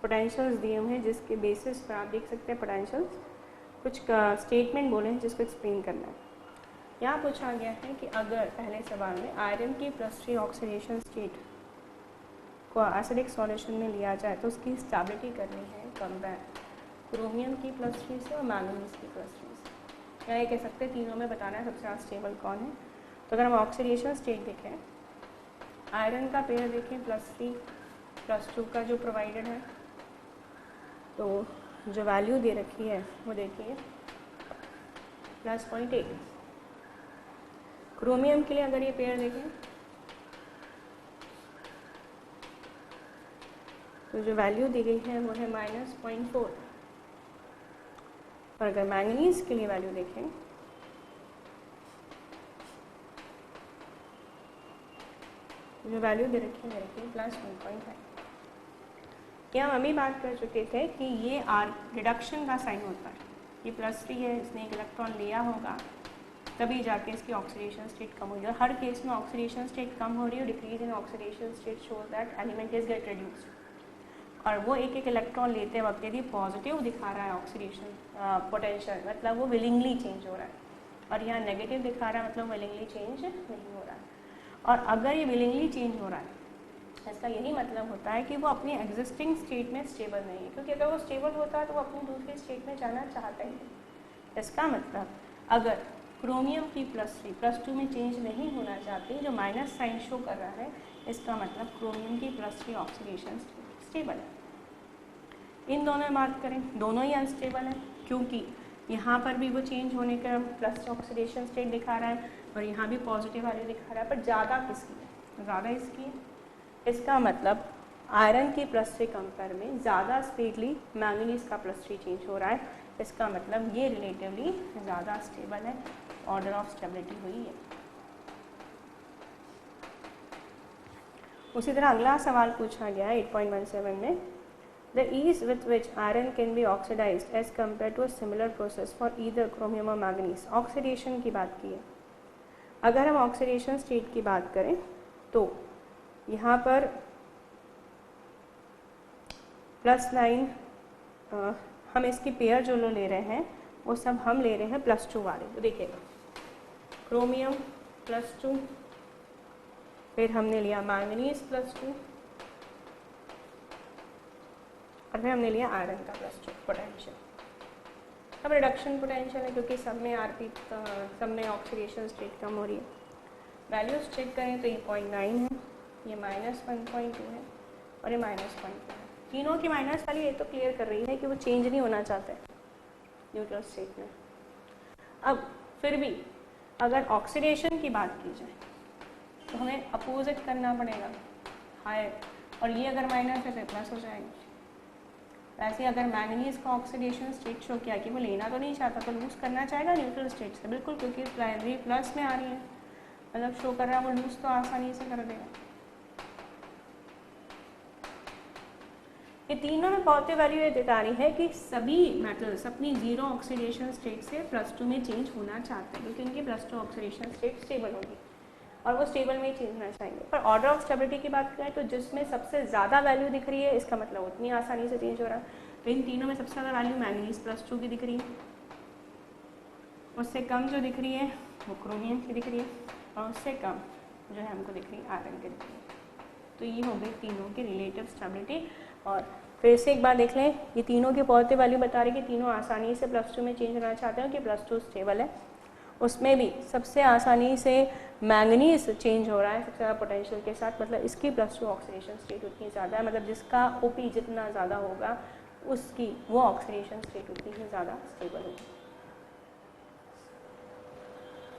पोटेंशियल्स दिए हुए हैं, जिसके बेसिस पर आप देख सकते हैं पोटेंशियल्स कुछ स्टेटमेंट बोले हैं जिसको एक्सप्लेन करना है। यहाँ पूछा गया है कि अगर पहले सवाल में आयरन की +3 ऑक्सीडेशन स्टेट को एसिडिक सॉल्यूशन में लिया जाए तो उसकी स्टेबिलिटी करनी है कंपेयर क्रोमियम की +3 से और मैंगनीज की +3 से। या ये कह सकते हैं तीनों में बताना है सबसे ज़्यादा स्टेबल कौन है। तो अगर हम ऑक्सीडेशन स्टेट देखें, आयरन का पेयर देखें +3 +2 का जो प्रोवाइडेड है, तो जो वैल्यू दे रखी है वो देखिए +0.8। क्रोमियम के लिए अगर ये पेयर देखें तो जो वैल्यू दी गई है वो है -0.4। और अगर मैंगनीज के लिए वैल्यू देखें तो जो वैल्यू दे रखी है +1.5। यहाँ हम अभी बात कर चुके थे कि ये रिडक्शन का साइन होता है। ये +3 है, इसने एक इलेक्ट्रॉन लिया होगा तभी जाके इसकी ऑक्सीडेशन स्टेट कम होगी। और हर केस में ऑक्सीडेशन स्टेट कम हो रही है, decrease in oxidation state shows that element is get reduced. और वो एक एक इलेक्ट्रॉन लेते वक्त यदि पॉजिटिव दिखा रहा है ऑक्सीडेशन पोटेंशियल, मतलब वो विलिंगली चेंज हो रहा है, और यहाँ नेगेटिव दिखा रहा है मतलब विलिंगली चेंज नहीं हो रहा है। और अगर ये विलिंगली चेंज हो रहा है, इसका यही मतलब होता है कि वो अपनी एग्जिस्टिंग स्टेट में स्टेबल नहीं है, क्योंकि अगर वो स्टेबल होता है तो वो अपनी दूसरी स्टेट में जाना चाहता ही नहीं। इसका मतलब अगर क्रोमियम की +3 +2 में चेंज नहीं होना चाहती, जो माइनस साइन शो कर रहा है, इसका मतलब क्रोमियम की +3 ऑक्सीडेशन स्टेबल है। इन दोनों में बात करें, दोनों ही अनस्टेबल है, क्योंकि यहाँ पर भी वो चेंज होने का प्लस ऑक्सीडेशन स्टेट दिखा रहा है और यहाँ भी पॉजिटिव वैल्यू दिखा रहा है, पर ज़्यादा किसकी है? ज़्यादा इसकी है। इसका मतलब आयरन की +3 कंपेयर में ज़्यादा स्पीडली मैंगनीज का +3 चेंज हो रहा है। इसका मतलब ये रिलेटिवली ज़्यादा स्टेबल है, ऑर्डर ऑफ स्टेबिलिटी हुई है। उसी तरह अगला सवाल पूछा गया है 8.17 में, the ease with which iron can be oxidized as compared to a similar process for either chromium or manganese। Oxidation की बात की है। अगर हम ऑक्सीडेशन स्टेट की बात करें तो यहाँ पर +9 हम इसकी पेयर जो ले रहे हैं वो सब हम ले रहे हैं +2 वाले। तो देखिएगा क्रोमियम +2, फिर हमने लिया मैंगनीज +2 और फिर हमने लिया आयरन का +2 पोटेंशियल। अब रिडक्शन पोटेंशियल है क्योंकि सब में आरपी सब में ऑक्सीडेशन स्टेट कम हो रही है। वैल्यूज चेक करें तो ये 0.9 है, ये -1.2 है और ये -0.2 है। तीनों की माइनस वाली ये तो क्लियर कर रही है कि वो चेंज नहीं होना चाहते न्यूट्रल स्टेट में। अब फिर भी अगर ऑक्सीडेशन की बात की जाए तो हमें अपोजिट करना पड़ेगा हायर, और ये अगर माइनस है तो प्लस हो जाएगा। वैसे अगर मैंगनीज का ऑक्सीडेशन स्टेट शो किया कि वो लेना तो नहीं चाहता तो लूज करना चाहेगा न्यूट्रल स्टेट से, बिल्कुल, क्योंकि प्राइमरी प्लस में आ रही है, मतलब शो कर रहा है वो लूज तो आसानी से कर देगा। ये तीनों में पॉजिटिव वैल्यू ये दिखा रही है कि सभी मेटल्स अपनी जीरो ऑक्सीडेशन स्टेट से +2 में चेंज होना चाहते हैं, क्योंकि उनकी +2 ऑक्सीडेशन स्टेट स्टेबल होगी और वो स्टेबल में ही चेंज होना चाहेंगे। पर ऑर्डर ऑफ स्टेबिलिटी की बात करें तो जिसमें सबसे ज़्यादा वैल्यू दिख रही है इसका मतलब उतनी आसानी से चेंज हो रहा है। तो इन तीनों में सबसे ज़्यादा वैल्यू मैंगनीज +2 की दिख रही है, उससे कम जो दिख रही है वो क्रोमियम की दिख रही है और उससे कम जो है हमको दिख रही है आयरन की दिख रही है। तो ये हो गई तीनों की रिलेटिव स्टेबिलिटी। और फिर से एक बार देख लें, ये तीनों की पॉजिटिव वैल्यू बता रही है कि तीनों आसानी से +2 में चेंज होना चाहते हैं कि +2 स्टेबल है। उसमें भी सबसे आसानी से मैंगनीज चेंज हो रहा है सबसे ज़्यादा पोटेंशियल के साथ, मतलब इसकी +2 ऑक्सीडेशन स्टेट उतनी ज़्यादा है, मतलब जिसका ओपी जितना ज़्यादा होगा उसकी वो ऑक्सीडेशन स्टेट उतनी ही ज़्यादा स्टेबल होगी।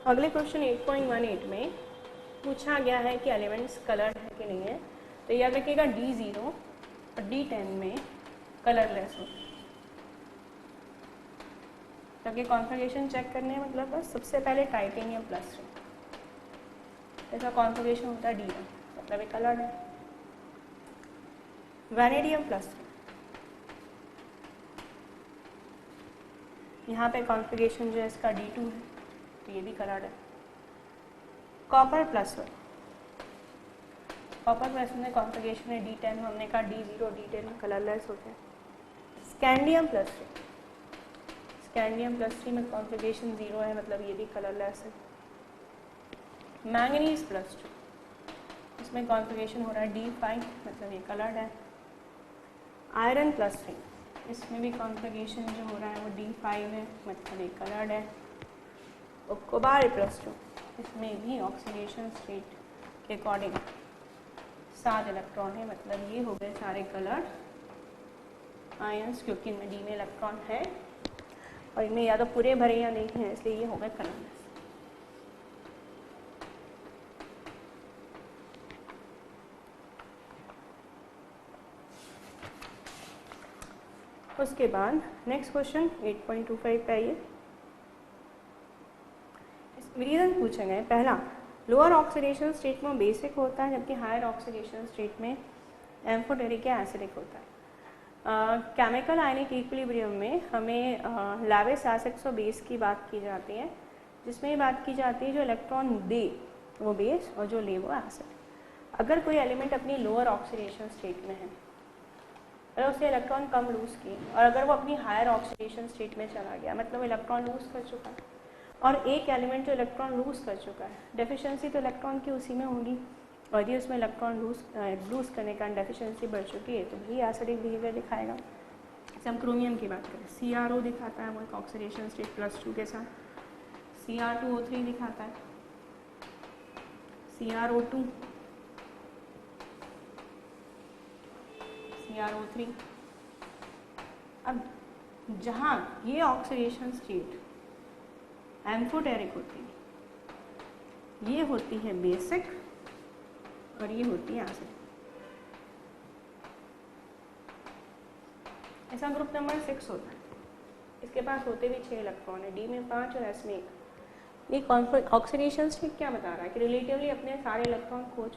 अगले क्वेश्चन 8.18 में पूछा गया है कि एलिमेंट्स कलर्ड है कि नहीं है। तो याद रखिएगा D0 और D10 में कलरलेस हो, ताकि कॉन्फ़िगरेशन चेक करने मतलब बस सबसे पहले टाइटेनियम +3 ऐसा कॉन्फ़िगरेशन होता है D1, मतलब ये कलर्ड है। वैनेडियम +3 यहाँ पे कॉन्फ़िगरेशन जो है इसका D2 है, तो ये भी कलर्ड है। कॉपर +1, कॉपर +1 में कॉन्फ़िगरेशन है D10, हमने कहा D0 D10 कलरलेस होते हैं। स्कैंडियम +3, स्कैंडियम +3 में कॉन्फ़िगरेशन 0 है, मतलब ये भी कलरलेस है। मैंगनीज +2, इसमें कॉन्फ़िगरेशन हो रहा है D5, मतलब ये कलर्ड है। आयरन +3, इसमें भी कॉन्फ़िगरेशन जो हो रहा है वो D5 है, मतलब ये कलर्ड है। और कोबाल्ट +2, इसमें भी ऑक्सीडेशन स्टेट के अकॉर्डिंग 7 इलेक्ट्रॉन है, मतलब ये हो गए सारे कलर्ड आयंस, क्योंकि इनमें D में इलेक्ट्रॉन है और इनमें या तो पूरे भरे या नहीं हैं, इसलिए ये हो गए कलरलेस। उसके बाद नेक्स्ट क्वेश्चन 8.25 पे आइए। रीजन पूछे गए, पहला लोअर ऑक्सीडेशन स्टेट में बेसिक होता है जबकि हायर ऑक्सीडेशन स्टेट में एम्फोटेरिक या एसिडिक होता है। केमिकल आयनिक इक्विलिब्रियम में हमें लैविस एसिड्स और बेस की बात की जाती है, जिसमें ये बात की जाती है जो इलेक्ट्रॉन दे वो बेस और जो ले वो एसिड। अगर कोई एलिमेंट अपनी लोअर ऑक्सीडेशन स्टेट में है, अगर उसने इलेक्ट्रॉन कम लूज़ किए और अगर वो अपनी हायर ऑक्सीडेशन स्टेट में चला गया, मतलब इलेक्ट्रॉन लूज़ कर चुका है, और एक एलिमेंट जो इलेक्ट्रॉन लूज़ कर चुका है, डेफिशिएंसी तो इलेक्ट्रॉन की उसी में होगी, और यदि उसमें इलेक्ट्रॉन लूज़ करने का डेफिशिएंसी बढ़ चुकी है तो भी एसिडिक बिहेवियर दिखाएगा। जैसे हम क्रोमियम की बात करें, CrO दिखाता है वो एक ऑक्सीडेशन स्टेट +2 के साथ, Cr2O3 दिखाता है, CrO2, CrO3। अब जहाँ ये ऑक्सीडेशन स्टेट एम्फोटेरिक होती है, ये होती है बेसिक और ये होती है एसिडिक। ऐसा ग्रुप नंबर 6 होता है, इसके पास होते भी 6 इलेक्ट्रॉन है, D में 5 और S में 1। ये ऑक्सीडेशन स्टेट क्या बता रहा है कि रिलेटिवली अपने सारे इलेक्ट्रॉन खो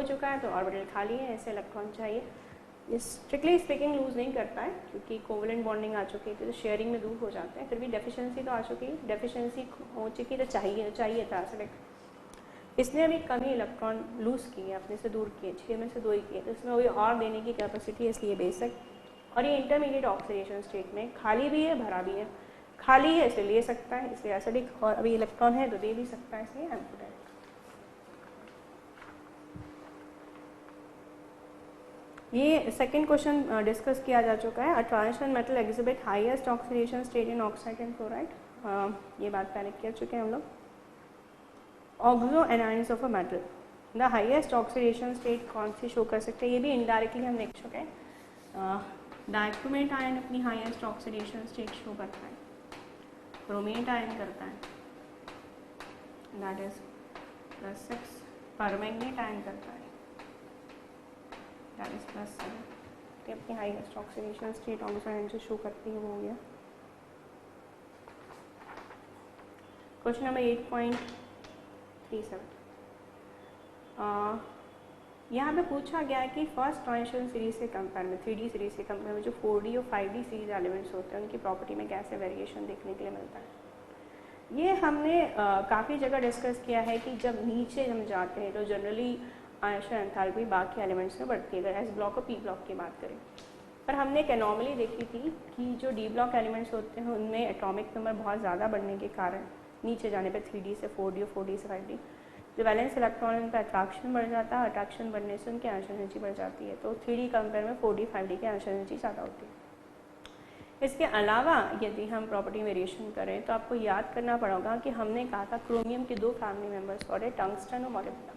चुका है तो ऑर्बिटल खाली है, ऐसे इलेक्ट्रॉन चाहिए। स्ट्रिक्टली स्पीकिंग लूज नहीं करता है क्योंकि कोवलेंट बॉन्डिंग आ चुकी थी तो शेयरिंग में दूर हो जाते हैं, फिर भी डेफिशिएंसी तो आ चुकी, डेफिशिएंसी हो चुकी तो चाहिए था एसिडिक। इसने अभी कम ही इलेक्ट्रॉन लूज किए, अपने से दूर किए, 6 में से 2 ही किए, तो इसमें वही और देने की कैपेसिटी है, इसलिए बेसिक। और ये इंटरमीडिएट ऑक्सीडेशन स्टेट में खाली भी है भरा भी है। खाली है इसलिए ले सकता है, इसलिए एसिडिक, और अभी इलेक्ट्रॉन है तो दे भी सकता है, इसलिए एम्फोटेरिक। ये सेकंड क्वेश्चन डिस्कस किया जा चुका है। A transition metal exhibit highest oxidation state in oxide and fluoride, ये बात पहले कर चुके हैं हम लोग। Oxo anions of a metal, the highest oxidation state कौन सी शो कर सकते हैं, ये भी इनडायरेक्टली हम देख चुके हैं। डाइक्रोमेट आयन अपनी हाईएस्ट ऑक्सीडेशन स्टेट शो करता है, क्रोमेट आयन करता है, दैट इज +6, परमैंगनेट आयन करता है, दैट इज +7। तो अपनी highest oxidation state oxo ion से शो करती है, वो हो गया। क्वेश्चन नंबर 8.37, यहाँ पे पूछा गया है कि फर्स्ट ट्रांजिशन सीरीज से कंपेयर में, 3D सीरीज से कंपेयर में जो 4D और 5D सीरीज एलिमेंट्स होते हैं उनकी प्रॉपर्टी में कैसे वेरिएशन देखने के लिए मिलता है। ये हमने काफ़ी जगह डिस्कस किया है कि जब नीचे हम जाते हैं तो जनरली आयनिक एंथैल्पी बाकी एलिमेंट्स में बढ़ती है, अगर एस ब्लॉक और पी ब्लॉक की बात करें। पर हमने एक एनॉमली देखी थी कि जो डी ब्लॉक एलिमेंट्स होते हैं उनमें एटॉमिक नंबर बहुत ज़्यादा बढ़ने के कारण नीचे जाने पर 3D से 4D और 4D से 5D जो वैलेंस इलेक्ट्रॉन उन पर अट्रैक्शन बढ़ जाता है, अट्रैक्शन बढ़ने से उनकी आंसर एनर्जी बढ़ जाती है। तो 3D कंपेयर में 4D 5D की आंसर एनर्जी ज़्यादा होती है। इसके अलावा यदि हम प्रॉपर्टी वेरिएशन करें तो आपको याद करना पड़ेगा कि हमने कहा था क्रोमियम के 2 फैमिली मेंबर्स और टंगस्टन और मॉलिब्डेनम।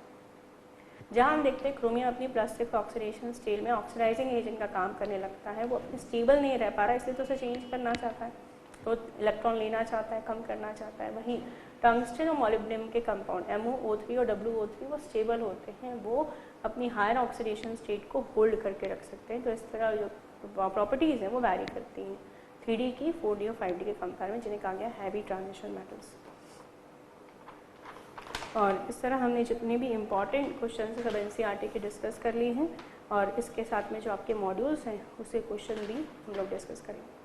जहाँ हम देखते हैं क्रोमियम अपनी +6 ऑक्सीडेशन स्टेट में ऑक्सीडाइजिंग एजेंट का काम करने लगता है, वो अपनी स्टेबल नहीं रह पा रहा, इसलिए तो उसे चेंज करना चाहता है, तो इलेक्ट्रॉन लेना चाहता है, कम करना चाहता है। वहीं टंगस्टन और मॉलिब्डेनम के कंपाउंड MoO3 और WO3 वो स्टेबल होते हैं, वो अपनी हायर ऑक्सीडेशन स्टेट को होल्ड करके रख सकते हैं। तो इस तरह जो प्रॉपर्टीज़ हैं वो वैरी करती हैं 3D की 4D और 5D के कंपेयर में, जिन्हें कहा गया हैवी ट्रांजिशन मेटल्स। और इस तरह हमने जितने भी इम्पॉर्टेंट क्वेश्चन सब NCERT के डिस्कस कर लिए हैं, और इसके साथ में जो आपके मॉड्यूल्स हैं उससे क्वेश्चन भी हम लोग डिस्कस करेंगे।